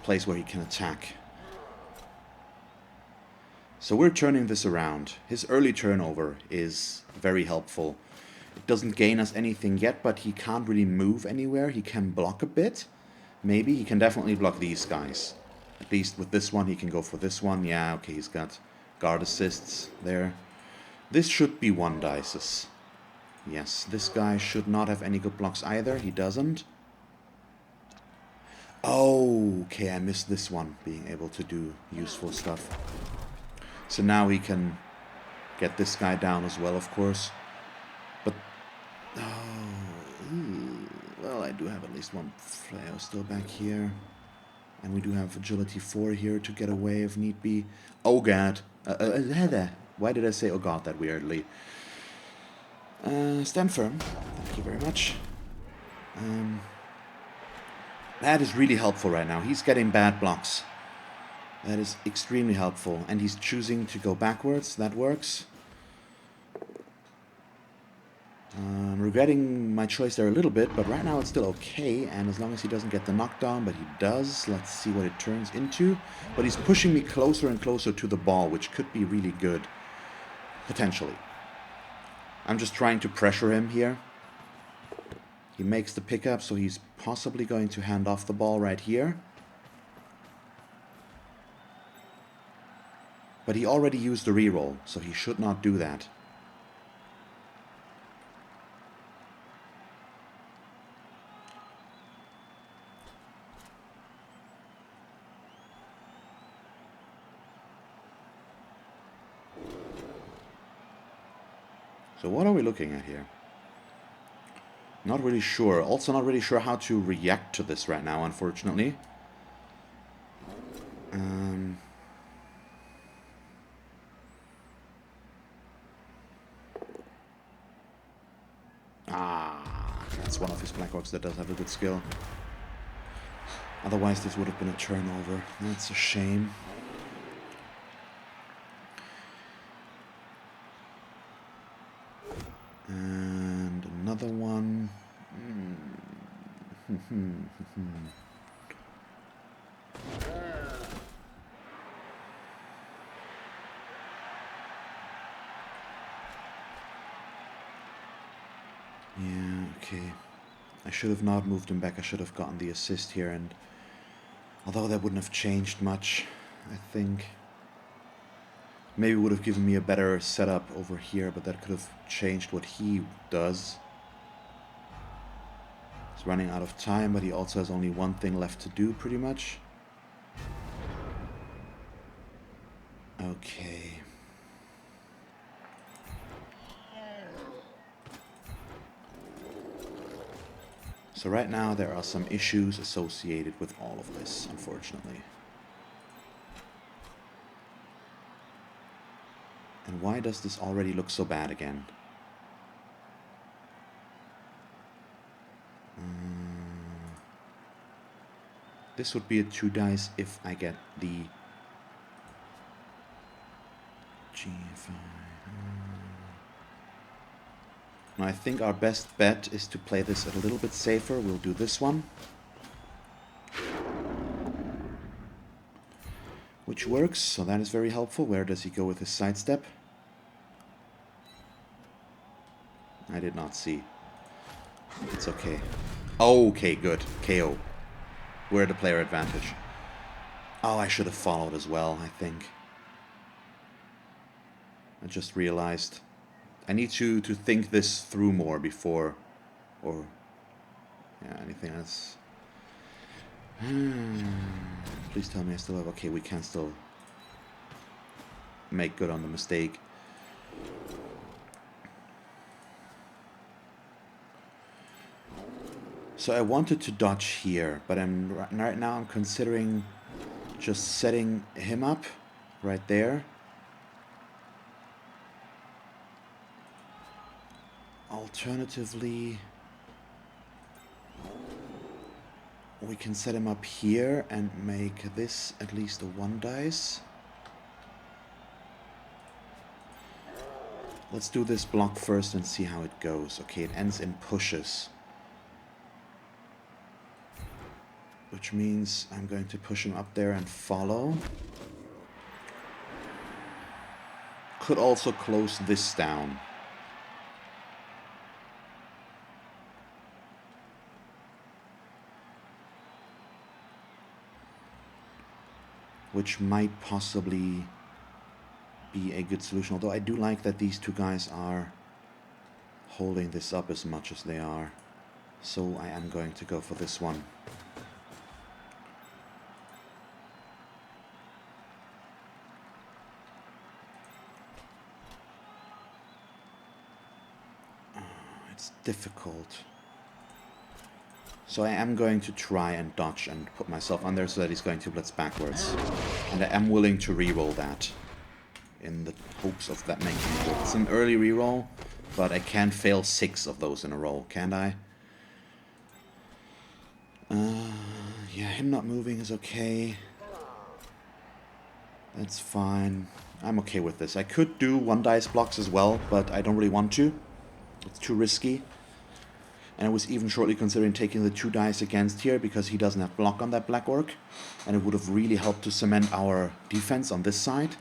place where he can attack. So we're turning this around. His early turnover is very helpful. It doesn't gain us anything yet, but he can't really move anywhere. He can block a bit. Maybe he can definitely block these guys. At least with this one, he can go for this one. Yeah, okay, he's got guard assists there. This should be 1 dices. Yes, this guy should not have any good blocks either. He doesn't. Oh, okay, I missed this one, being able to do useful stuff. So now we can get this guy down as well, of course. But, well, I do have at least 1 flare still back here. And we do have agility 4 here to get away if need be. Oh god. Why did I say oh god that weirdly? Stand firm. Thank you very much. That is really helpful right now. He's getting bad blocks. That is extremely helpful. And he's choosing to go backwards. That works. I'm regretting my choice there a little bit, but right now it's still okay. And as long as he doesn't get the knockdown, but he does, let's see what it turns into. But he's pushing me closer and closer to the ball, which could be really good. Potentially. I'm just trying to pressure him here. He makes the pickup, so he's possibly going to hand off the ball right here. But he already used the reroll, so he should not do that. So what are we looking at here? Not really sure. Also not really sure how to react to this right now, unfortunately. That's one of his Black Orcs that does have a good skill. Otherwise this would have been a turnover. That's a shame. And another one. Yeah, okay. I should have not moved him back. I should have gotten the assist here, and although that wouldn't have changed much, I think maybe would have given me a better setup over here, but that could have changed what he does. He's running out of time, but he also has only one thing left to do, pretty much. Okay. So right now there are some issues associated with all of this, unfortunately. And why does this already look so bad again? This would be a 2 dice if I get the G5. Now I think our best bet is to play this a little bit safer. We'll do this one. Which works, so that is very helpful. Where does he go with his sidestep? I did not see. It's okay. Okay, good. KO. We're at a player advantage. Oh, I should have followed as well, I think. I just realized I need to think this through more before, or yeah, anything else. Please tell me I still have... Okay, we can still make good on the mistake. So I wanted to dodge here, but right now I'm considering just setting him up right there. Alternatively, we can set him up here and make this at least a 1 dice. Let's do this block first and see how it goes. Okay, it ends in pushes. Which means I'm going to push him up there and follow. Could also close this down. Which might possibly be a good solution. Although I do like that these two guys are holding this up as much as they are. So I am going to go for this one. It's difficult. So I am going to try and dodge and put myself under so that he's going to blitz backwards. And I am willing to reroll that in the hopes of that making it work. It's an early reroll, but I can fail 6 of those in a row, can't I? Yeah, him not moving is okay. That's fine. I'm okay with this. I could do 1 dice blocks as well, but I don't really want to. It's too risky. And I was even shortly considering taking the 2 dice against here because he doesn't have block on that Black Orc. And it would have really helped to cement our defense on this side.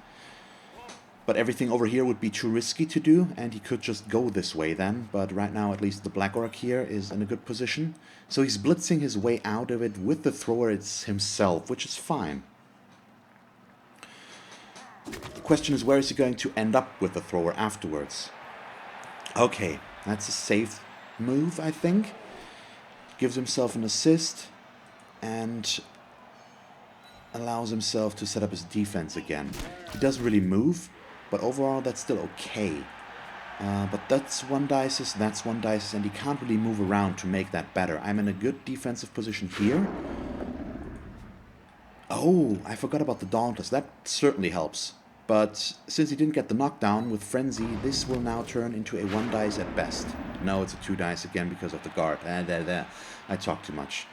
But everything over here would be too risky to do, and he could just go this way then. But right now, at least the Black Orc here is in a good position. So he's blitzing his way out of it with the thrower himself, which is fine. The question is, where is he going to end up with the thrower afterwards? Okay, that's a safe move, I think. Gives himself an assist and allows himself to set up his defense again. He doesn't really move, but overall that's still okay. But that's 1 dice, that's 1 dice, and he can't really move around to make that better. I'm in a good defensive position here. Oh, I forgot about the Dauntless. That certainly helps. But since he didn't get the knockdown with Frenzy, this will now turn into a 1 dice at best. No, it's a 2 dice again because of the guard. There. I talk too much.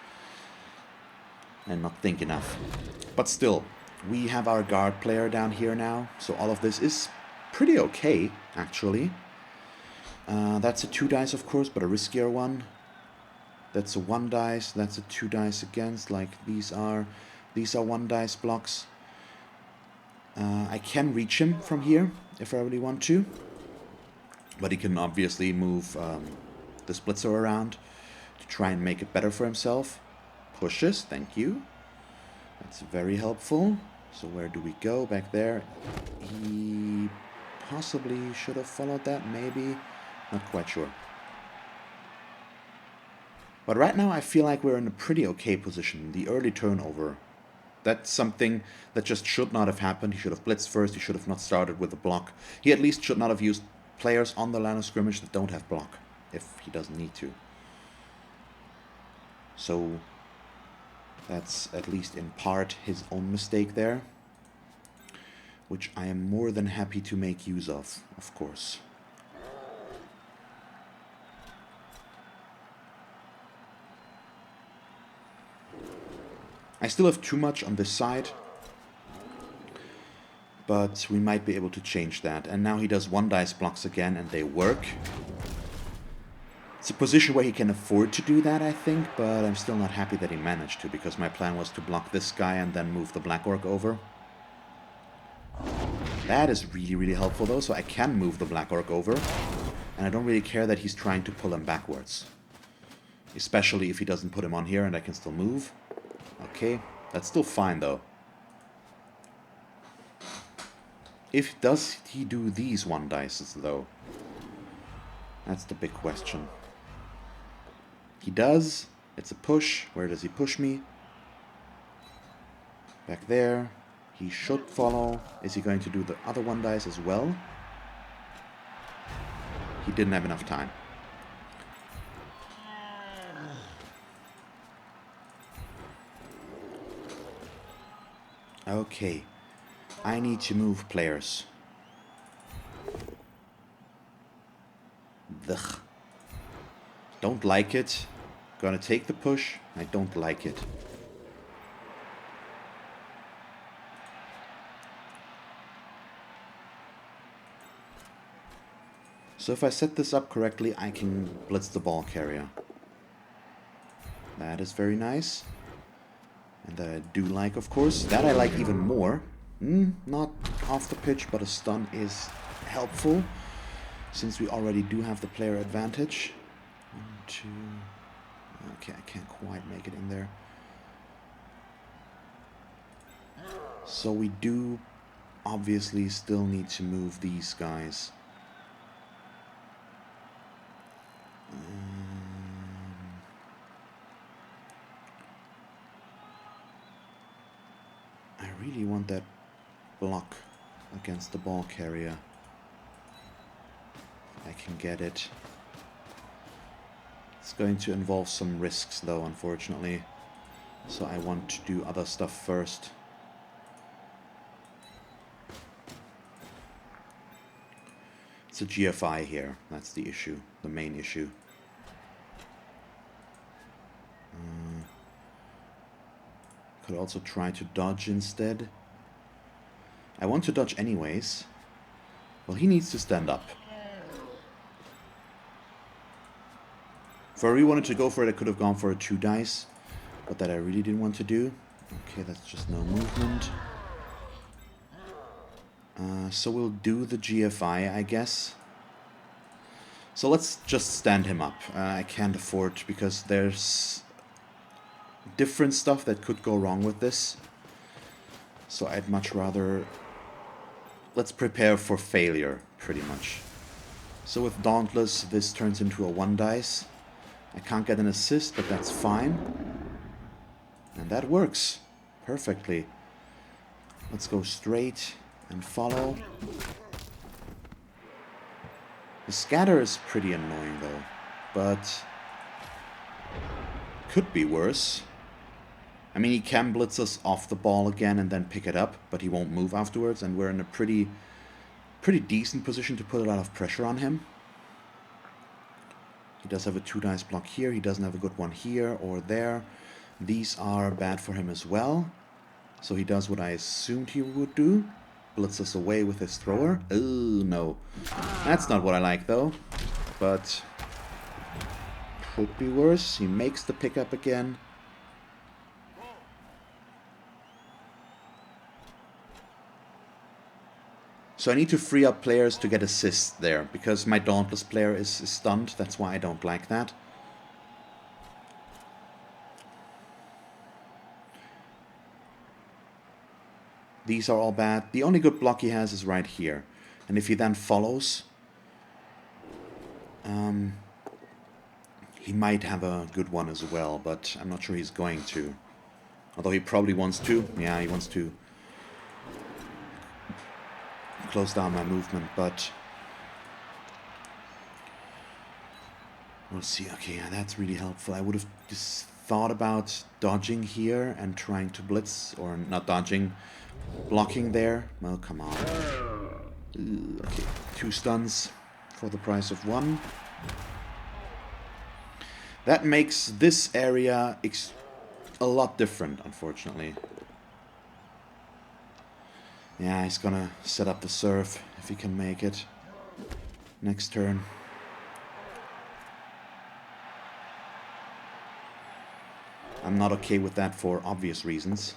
And not think enough. But still, we have our guard player down here now. So all of this is pretty okay, actually. That's a 2 dice, of course, but a riskier one. That's a 1 dice. That's a 2 dice against, like these are 1 dice blocks. I can reach him from here if I really want to, but he can obviously move the Splitzer around to try and make it better for himself. Pushes, thank you. That's very helpful. So where do we go? Back there. He possibly should have followed that, maybe. Not quite sure. But right now I feel like we're in a pretty okay position. The early turnover. That's something that just should not have happened. He should have blitzed first. He should have not started with a block. He at least should not have used players on the line of scrimmage that don't have block, if he doesn't need to. So that's at least in part his own mistake there, which I am more than happy to make use of course. I still have too much on this side, but we might be able to change that. And now he does 1 dice blocks again, and they work. It's a position where he can afford to do that, I think, but I'm still not happy that he managed to, because my plan was to block this guy and then move the Black Orc over. That is really, really helpful, though, so I can move the Black Orc over, and I don't really care that he's trying to pull him backwards. Especially if he doesn't put him on here and I can still move. Okay, that's still fine, though. Does he do these 1 dices, though? That's the big question. He does. It's a push. Where does he push me? Back there. He should follow. Is he going to do the other 1 dice as well? He didn't have enough time. Okay. I need to move players. Ugh. Don't like it. Gonna take the push. I don't like it. So if I set this up correctly, I can blitz the ball carrier. That is very nice. And that I do like, of course. That I like even more. Not off the pitch, but a stun is helpful, since we already do have the player advantage. 1, 2... Okay, I can't quite make it in there. So we do obviously still need to move these guys. I really want that block against the ball carrier. I can get it. It's going to involve some risks, though, unfortunately. So I want to do other stuff first. It's a GFI here. That's the issue. The main issue. Could also try to dodge instead. I want to dodge anyways. Well, he needs to stand up. If I really wanted to go for it, I could have gone for a 2 dice. But that I really didn't want to do. Okay, that's just no movement. So we'll do the GFI, I guess. So let's just stand him up. I can't afford, because there's different stuff that could go wrong with this. So I'd much rather... Let's prepare for failure, pretty much. So with Dauntless, this turns into a 1 dice. I can't get an assist, but that's fine. And that works perfectly. Let's go straight and follow. The scatter is pretty annoying, though. But could be worse. I mean, he can blitz us off the ball again and then pick it up, but he won't move afterwards, and we're in a pretty decent position to put a lot of pressure on him. He does have a 2 dice block here. He doesn't have a good one here or there. These are bad for him as well. So he does what I assumed he would do. Blitz us away with his thrower. Oh, no. That's not what I like, though. But could be worse. He makes the pickup again. So I need to free up players to get assists there, because my Dauntless player is stunned. That's why I don't like that. These are all bad. The only good block he has is right here. And if he then follows, he might have a good one as well, but I'm not sure he's going to. Although he probably wants to. Yeah, he wants to close down my movement, but we'll see. Okay, yeah, that's really helpful. I would have just thought about dodging here and trying to blitz, or not dodging, blocking there. Well, come on. Okay, 2 stuns for the price of 1. That makes this area a lot different, unfortunately. Yeah, he's gonna set up the surf if he can make it. Next turn. I'm not okay with that for obvious reasons.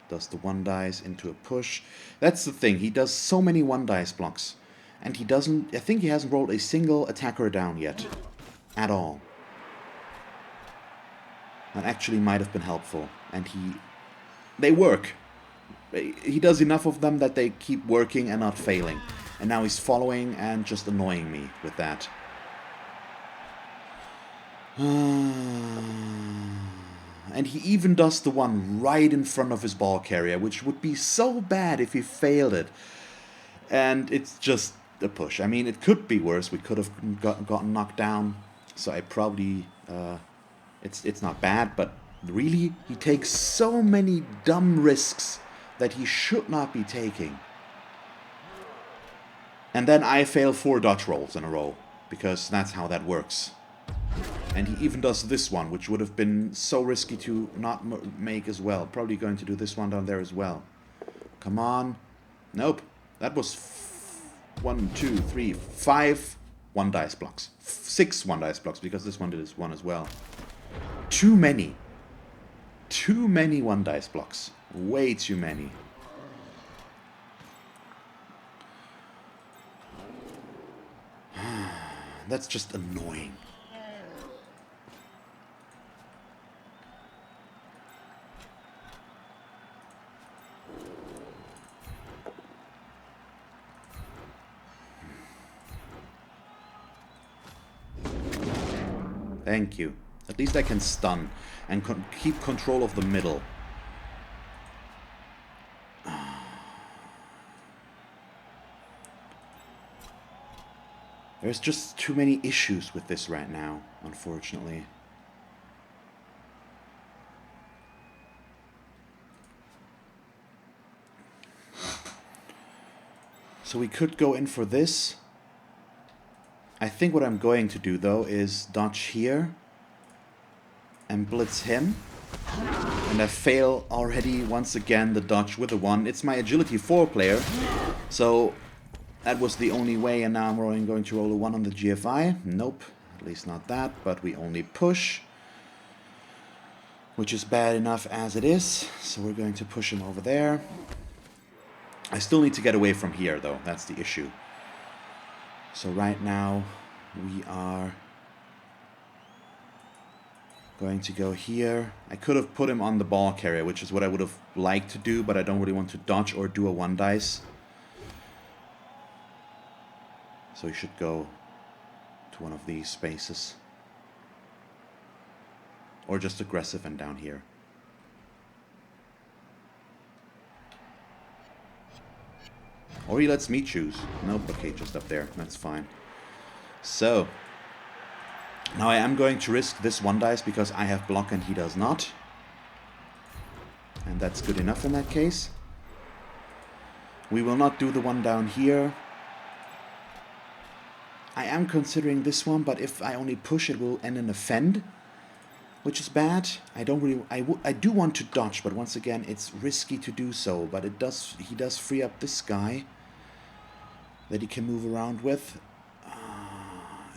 Does the 1 dice into a push. That's the thing, he does so many 1 dice blocks. And he doesn't, I think he hasn't rolled a single attacker down yet. At all. That actually might have been helpful. And they work. He does enough of them that they keep working and not failing. And now he's following and just annoying me with that. And he even does the one right in front of his ball carrier, which would be so bad if he failed it. And it's just a push. I mean, it could be worse. We could have gotten knocked down. So I probably... It's not bad, but really, he takes so many dumb risks that he should not be taking. And then I fail 4 dodge rolls in a row, because that's how that works. And he even does this one, which would have been so risky to not make as well. Probably going to do this one down there as well. Come on. Nope. That was 1, 2, 3, 5 1 dice blocks. 6 1 dice blocks, because this one did this one as well. Too many. Too many 1 dice blocks. Way too many. That's just annoying. Thank you. At least I can stun and keep control of the middle. There's just too many issues with this right now, unfortunately. So we could go in for this. I think what I'm going to do, though, is dodge here and blitz him. And I fail already once again the dodge with the 1. It's my agility 4 player, so that was the only way, and now I'm going to roll a 1 on the GFI. Nope, at least not that, but we only push, which is bad enough as it is, so we're going to push him over there. I still need to get away from here, though, that's the issue. So right now, we are going to go here. I could have put him on the ball carrier, which is what I would have liked to do, but I don't really want to dodge or do a 1 dice. So he should go to one of these spaces. Or just aggressive and down here. Or he lets me choose. Nope, okay, just up there. That's fine. So, now I am going to risk this 1 dice because I have block and he does not. And that's good enough in that case. We will not do the 1 down here. I am considering this one, but if I only push, it will end in a fend, which is bad. I don't really... I do want to dodge, but once again, it's risky to do so. But it does... He does free up this guy that he can move around with.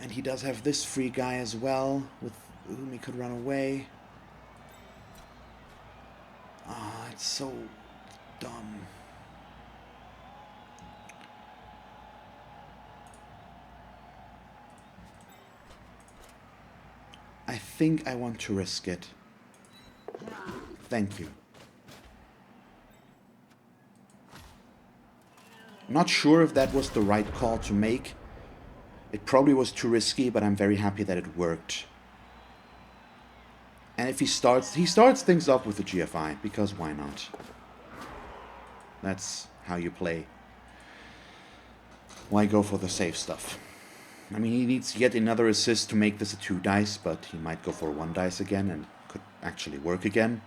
And he does have this free guy as well, with whom he could run away. It's so dumb. think I want to risk it. Thank you. Not sure if that was the right call to make. It probably was too risky, but I'm very happy that it worked. And if he starts things off with the GFI, because why not? That's how you play. Why go for the safe stuff? I mean, he needs yet another assist to make this a 2 dice, but he might go for 1 dice again and could actually work again.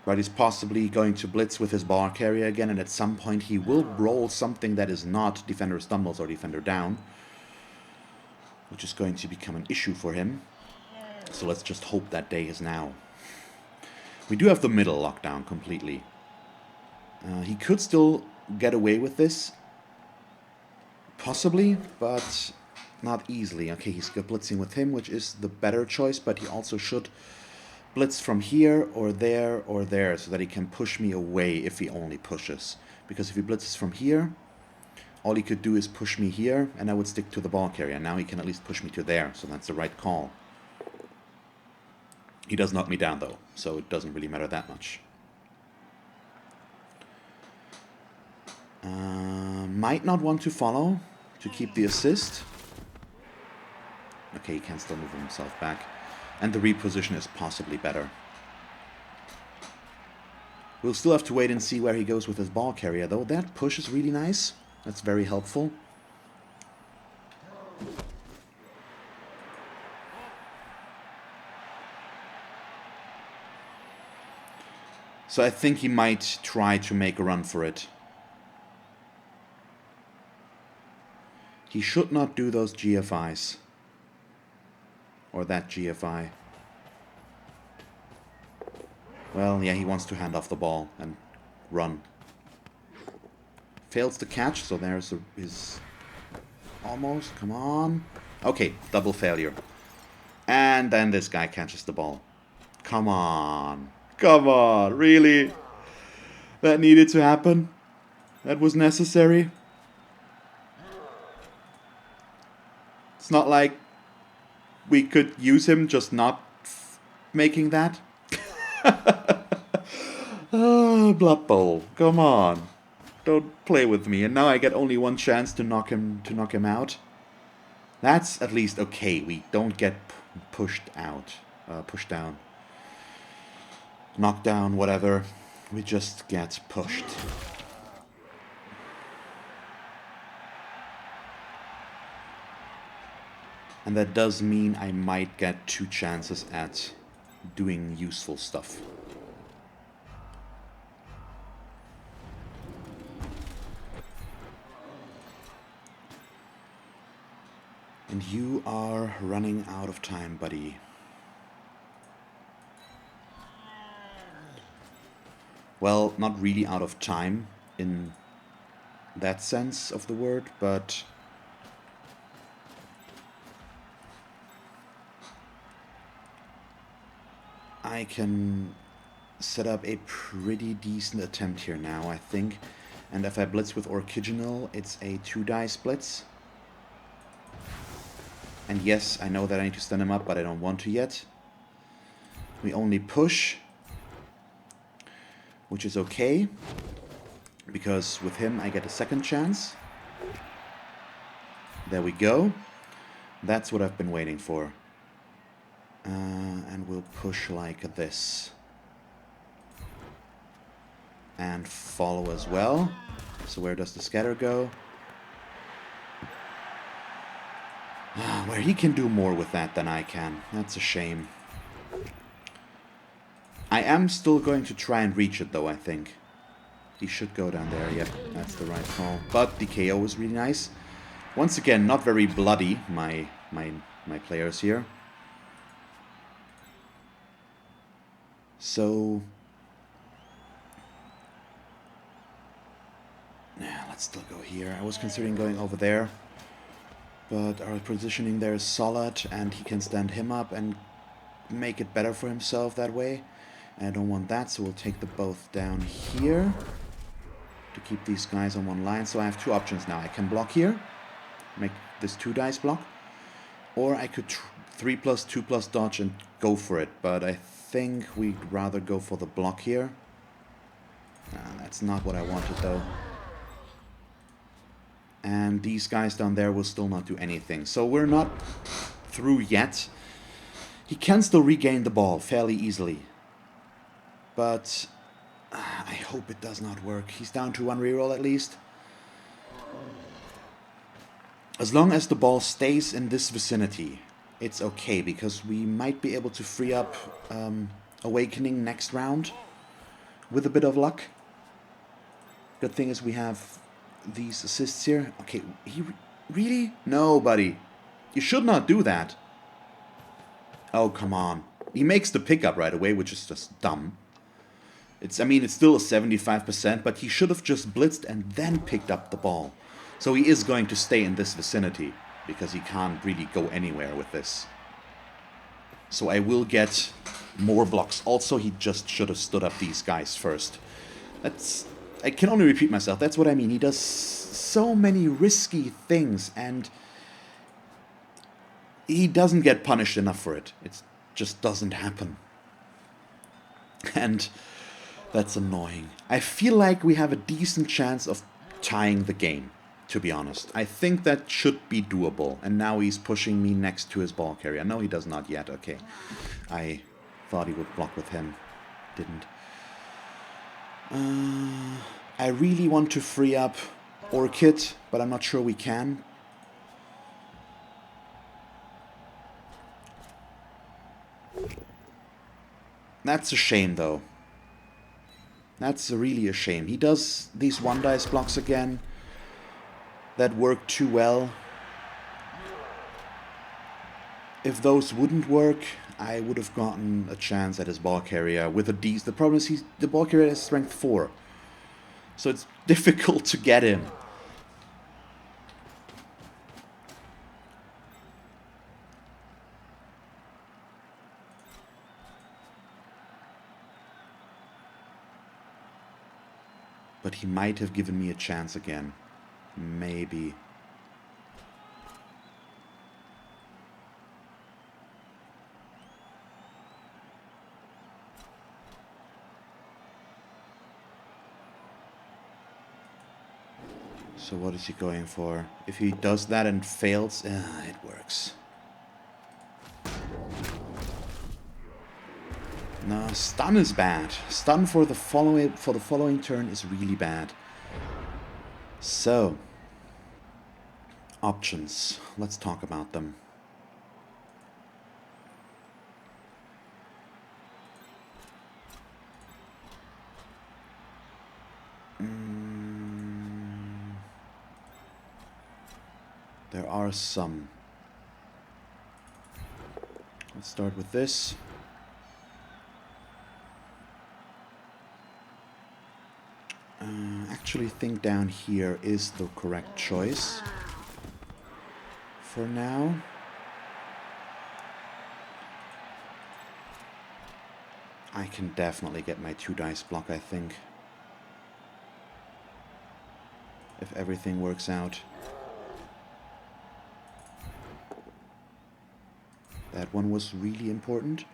But he's possibly going to blitz with his bar carrier again, and at some point he will roll something that is not Defender Stumbles or Defender Down, which is going to become an issue for him. So let's just hope that day is now. We do have the middle lockdown completely. He could still get away with this, possibly, but not easily. Okay, he's blitzing with him, which is the better choice, but he also should blitz from here or there so that he can push me away if he only pushes. Because if he blitzes from here, all he could do is push me here, and I would stick to the ball carrier. Now he can at least push me to there, so that's the right call. He does knock me down, though, so it doesn't really matter that much. Might not want to follow to keep the assist. Okay, he can still move himself back. And the reposition is possibly better. We'll still have to wait and see where he goes with his ball carrier, though. That push is really nice. That's very helpful. So I think he might try to make a run for it. He should not do those GFIs. Or that GFI. Well, yeah, he wants to hand off the ball and run. Fails to catch, so there's his... Almost, come on. Okay, double failure. And then this guy catches the ball. Come on. Come on, really? That needed to happen? That was necessary? It's not like we could use him just not making that. Oh, Blood Bowl, come on. Don't play with me. And now I get only 1 chance to knock him out. That's at least okay. We don't get pushed down. Knocked down, whatever. We just get pushed. And that does mean I might get 2 chances at doing useful stuff. And you are running out of time, buddy. Well, not really out of time in that sense of the word, but I can set up a pretty decent attempt here now, I think. And if I blitz with Orciginal, it's a 2 dice blitz. And yes, I know that I need to stun him up, but I don't want to yet. We only push, which is okay, because with him I get a 2nd chance. There we go. That's what I've been waiting for. And we'll push like this. And follow as well. So where does the scatter go? Where he can do more with that than I can. That's a shame. I am still going to try and reach it, though, I think. He should go down there. Yep, that's the right call. But the KO is really nice. Once again, not very bloody, my players here. So... yeah, let's still go here. I was considering going over there. But our positioning there is solid, and he can stand him up and make it better for himself that way. And I don't want that, so we'll take the both down here to keep these guys on one line. So I have 2 options now. I can block here, make this 2 dice block, Or I could 3+, 2+ dodge and go for it, but I think we'd rather go for the block here. That's not what I wanted though. And these guys down there will still not do anything. So we're not through yet. He can still regain the ball fairly easily. But I hope it does not work. He's down to 1 reroll at least. As long as the ball stays in this vicinity, it's okay, because we might be able to free up Awakening next round with a bit of luck. Good thing is we have these assists here. Okay, he really? No, buddy. You should not do that. Oh, come on. He makes the pickup right away, which is just dumb. I mean, it's still a 75%, but he should have just blitzed and then picked up the ball. So he is going to stay in this vicinity, because he can't really go anywhere with this. So I will get more blocks. Also, he just should have stood up these guys first. I can only repeat myself. That's what I mean. He does so many risky things, and he doesn't get punished enough for it. It just doesn't happen. And that's annoying. I feel like we have a decent chance of tying the game, to be honest. I think that should be doable. And now he's pushing me next to his ball carrier. No, he does not yet. Okay. I thought he would block with him. Didn't. I really want to free up Orchid, but I'm not sure we can. That's a shame, though. That's really a shame. He does these 1 dice blocks again that work too well. If those wouldn't work, I would have gotten a chance at his ball carrier with a D. The problem is the ball carrier has strength 4. So it's difficult to get him. But he might have given me a chance again. Maybe. So what is he going for? If he does that and fails, it works. No, stun is bad. Stun for the following turn is really bad. So, options. Let's talk about them. There are some. Let's start with this. Actually think down here is the correct choice for now. I can definitely get my 2 dice block, I think, if everything works out. That one was really important.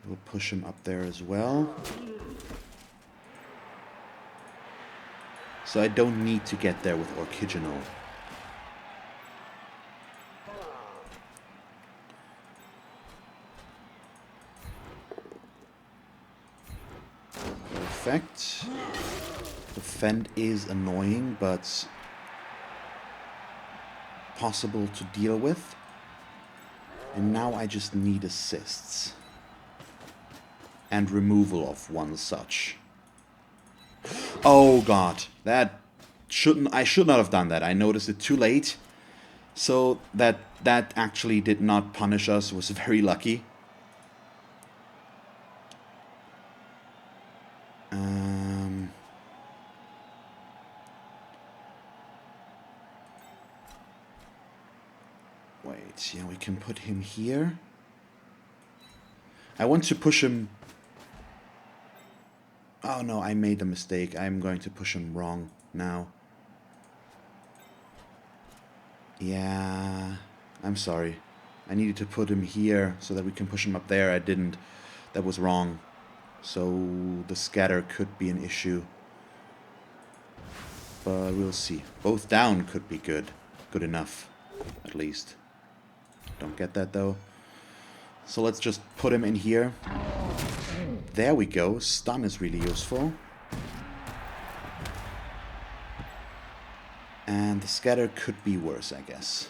We'll push him up there as well. So I don't need to get there with Orciginal. Perfect. The fend is annoying, but possible to deal with. And now I just need assists. And removal of one such. Oh god, I should not have done that. I noticed it too late. So that actually did not punish us. Was very lucky. Wait, yeah, we can put him here. I want to push him. Oh no, I made a mistake. I'm going to push him wrong now. Yeah. I'm sorry. I needed to put him here so that we can push him up there. I didn't. That was wrong. So the scatter could be an issue. But we'll see. Both down could be good. Good enough, at least. Don't get that, though. So let's just put him in here. There we go. Stun is really useful. And the scatter could be worse, I guess.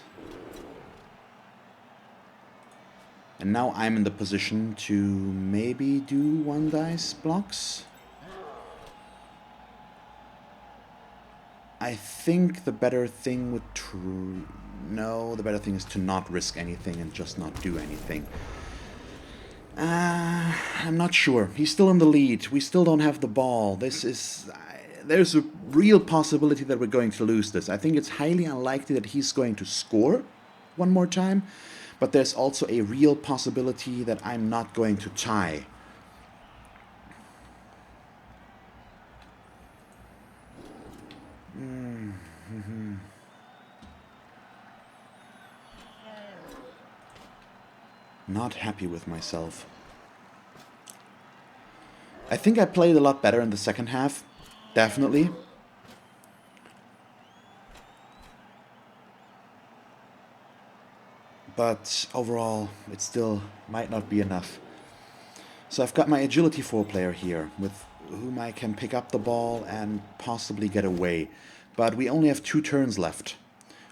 And now I'm in the position to maybe do 1 dice blocks. I think the better thing would... No, the better thing is to not risk anything and just not do anything. I'm not sure. He's still in the lead. We still don't have the ball. This is... there's a real possibility that we're going to lose this. I think it's highly unlikely that he's going to score one more time. But there's also a real possibility that I'm not going to tie. Not happy with myself. I think I played a lot better in the second half. Definitely. But overall, it still might not be enough. So I've got my agility 4 player here, with whom I can pick up the ball and possibly get away. But we only have 2 turns left,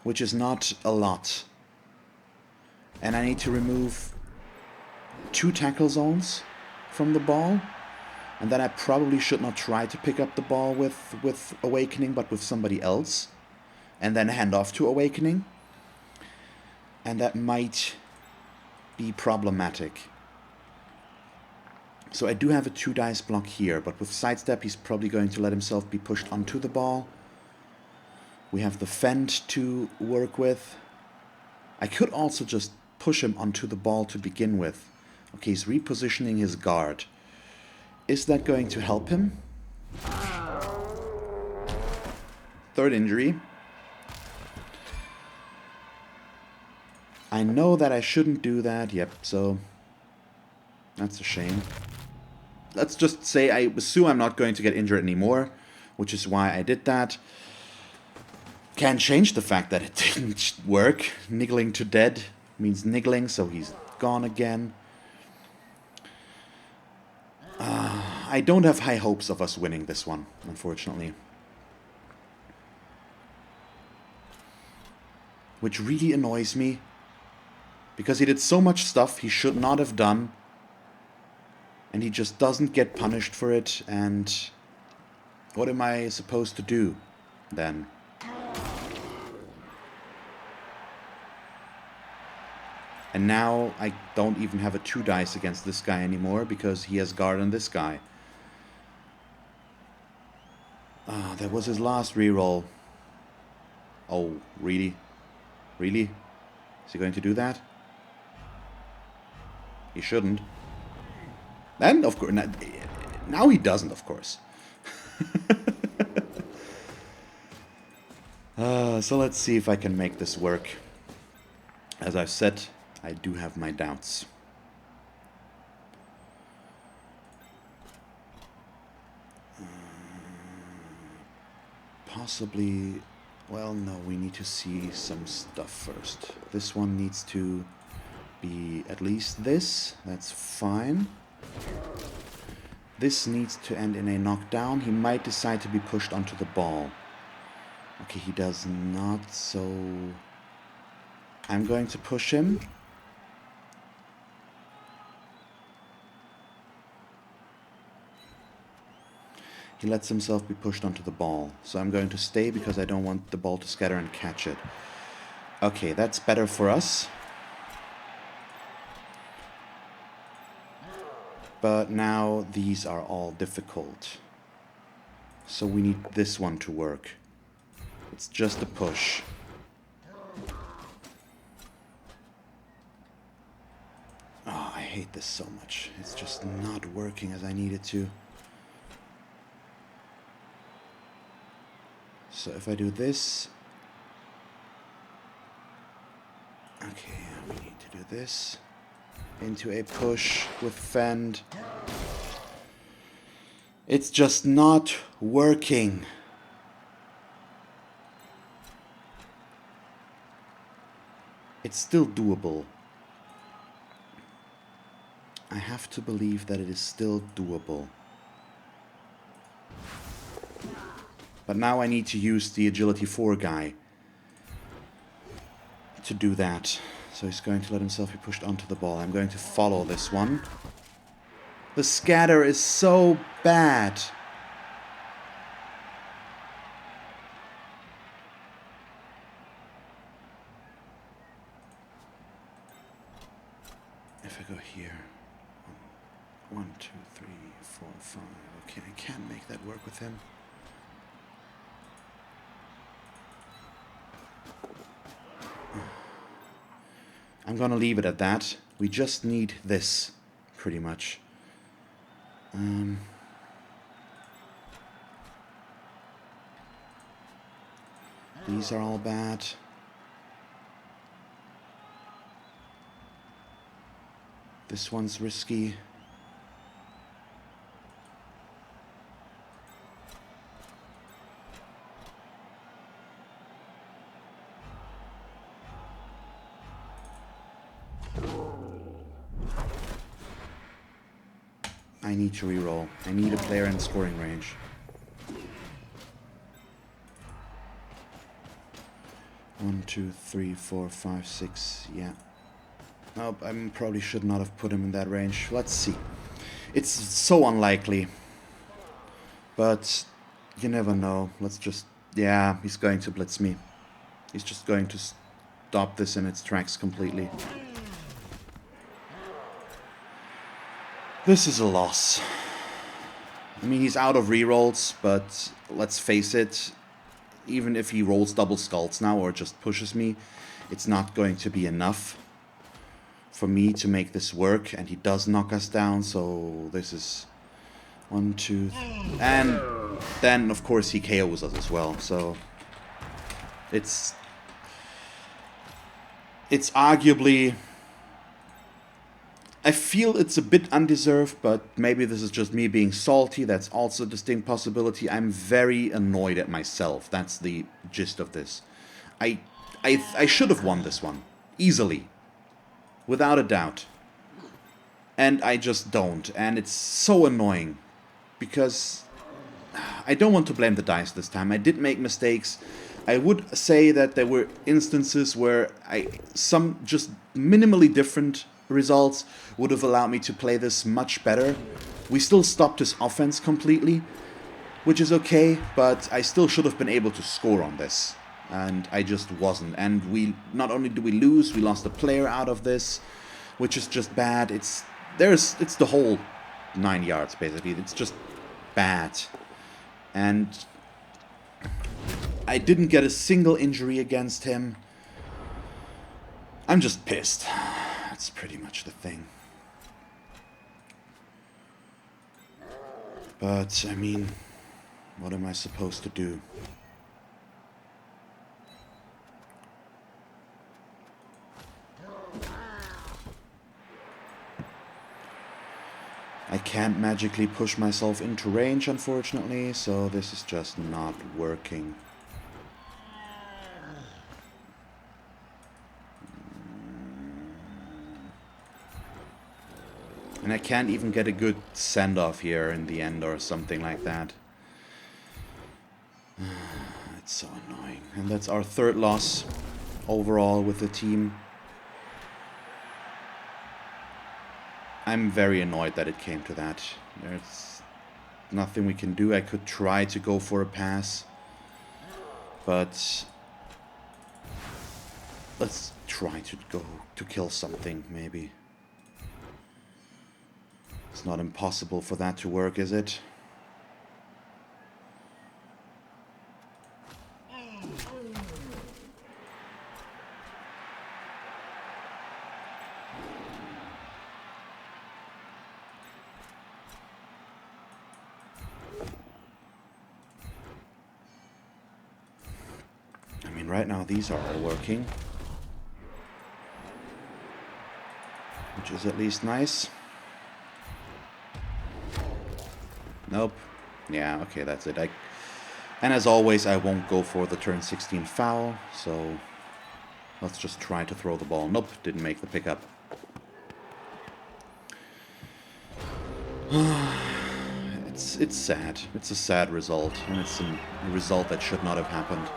which is not a lot. And I need to remove 2 tackle zones from the ball. And then I probably should not try to pick up the ball with Awakening, but with somebody else. And then hand off to Awakening. And that might be problematic. So I do have a 2 dice block here, but with sidestep he's probably going to let himself be pushed onto the ball. We have the fend to work with. I could also just push him onto the ball to begin with. Okay, he's repositioning his guard. Is that going to help him? 3rd injury. I know that I shouldn't do that. Yep, so that's a shame. Let's just say I assume I'm not going to get injured anymore, which is why I did that. Can't change the fact that it didn't work. Niggling to dead means niggling, so he's gone again. I don't have high hopes of us winning this one, unfortunately. Which really annoys me. Because he did so much stuff he should not have done. And he just doesn't get punished for it. And what am I supposed to do then? And now I don't even have a 2 dice against this guy anymore because he has guard on this guy. Ah, that was his last reroll. Oh, really? Really? Is he going to do that? He shouldn't. And of course, now he doesn't, of course. So let's see if I can make this work. As I've said, I do have my doubts. Possibly... Well, no, we need to see some stuff first. This one needs to be at least this. That's fine. This needs to end in a knockdown. He might decide to be pushed onto the ball. Okay, he does not, so... I'm going to push him. He lets himself be pushed onto the ball. So I'm going to stay because I don't want the ball to scatter and catch it. Okay, that's better for us. But now these are all difficult. So we need this one to work. It's just a push. Oh, I hate this so much. It's just not working as I need it to. So if I do this... Okay, we need to do this. Into a push with Fend. It's just not working. It's still doable. I have to believe that it is still doable. But now I need to use the Agility 4 guy to do that. So he's going to let himself be pushed onto the ball. I'm going to follow this one. The scatter is so bad. If I go here. 1, 2, 3, 4, 5. Okay, I can't make that work with him. I'm gonna leave it at that. We just need this, pretty much. These are all bad. This one's risky. I need to reroll. I need a player in scoring range. One, 2, 3, 4, 5, 6. Yeah. Nope, I probably should not have put him in that range. Let's see. It's so unlikely. But you never know. Let's just... Yeah, he's going to blitz me. He's just going to stop this in its tracks completely. This is a loss. I mean, he's out of rerolls, but let's face it, even if he rolls double skulls now or just pushes me, it's not going to be enough for me to make this work, and he does knock us down, so this is 1, 2, and then of course he KOs us as well, so it's arguably... I feel it's a bit undeserved, but maybe this is just me being salty. That's also a distinct possibility. I'm very annoyed at myself. That's the gist of this. I should have won this one. Easily. Without a doubt. And I just don't. And it's so annoying. Because I don't want to blame the dice this time. I did make mistakes. I would say that there were instances where some just minimally different results would have allowed me to play this much better. We still stopped his offense completely, which is okay, but I still should have been able to score on this, and I just wasn't. And we not only did we lose, we lost a player out of this, which is just bad. It's the whole 9 yards basically. It's just bad, and I didn't get a single injury against him. I'm just pissed. That's pretty much the thing. But, I mean, what am I supposed to do? I can't magically push myself into range, unfortunately, so this is just not working. And I can't even get a good send-off here in the end or something like that. It's so annoying. And that's our third loss overall with the team. I'm very annoyed that it came to that. There's nothing we can do. I could try to go for a pass. But let's try to go to kill something, maybe. It's not impossible for that to work, is it? I mean, right now these are all working. which is at least nice. Nope. Yeah, okay, that's it. And as always, I won't go for the turn 16 foul, so let's just try to throw the ball. Nope, didn't make the pickup. It's sad. It's a sad result, and it's a result that should not have happened.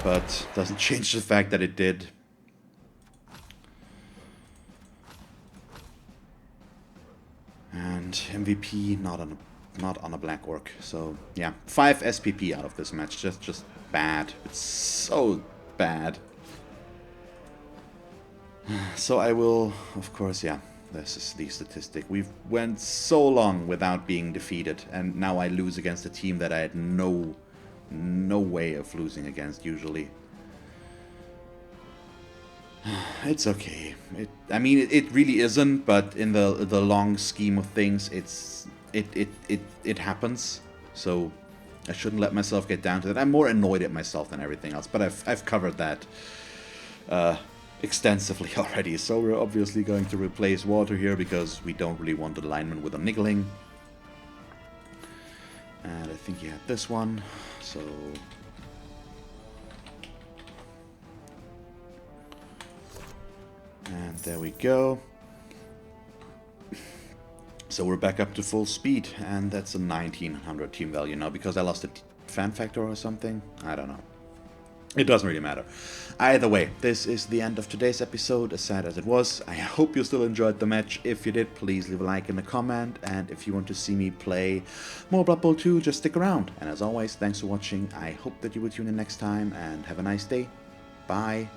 But doesn't change the fact that it did. And MVP not on a black orc. So yeah, 5 SPP out of this match. Just bad. It's so bad. So I will, of course, yeah. This is the statistic. We've went so long without being defeated, and now I lose against a team that I had no way of losing against usually. It's okay. I mean, it really isn't, but in the long scheme of things, it happens. So I shouldn't let myself get down to that. I'm more annoyed at myself than everything else, but I've covered that extensively already. So we're obviously going to replace water here because we don't really want the lineman with a niggling. And I think he had this one, so. And there we go. So we're back up to full speed, and that's a 1900 team value now because I lost a fan factor or something. I don't know. It doesn't really matter. Either way, this is the end of today's episode, as sad as it was. I hope you still enjoyed the match. If you did, please leave a like and a comment. And if you want to see me play more Blood Bowl 2, just stick around. And as always, thanks for watching. I hope that you will tune in next time, and have a nice day. Bye.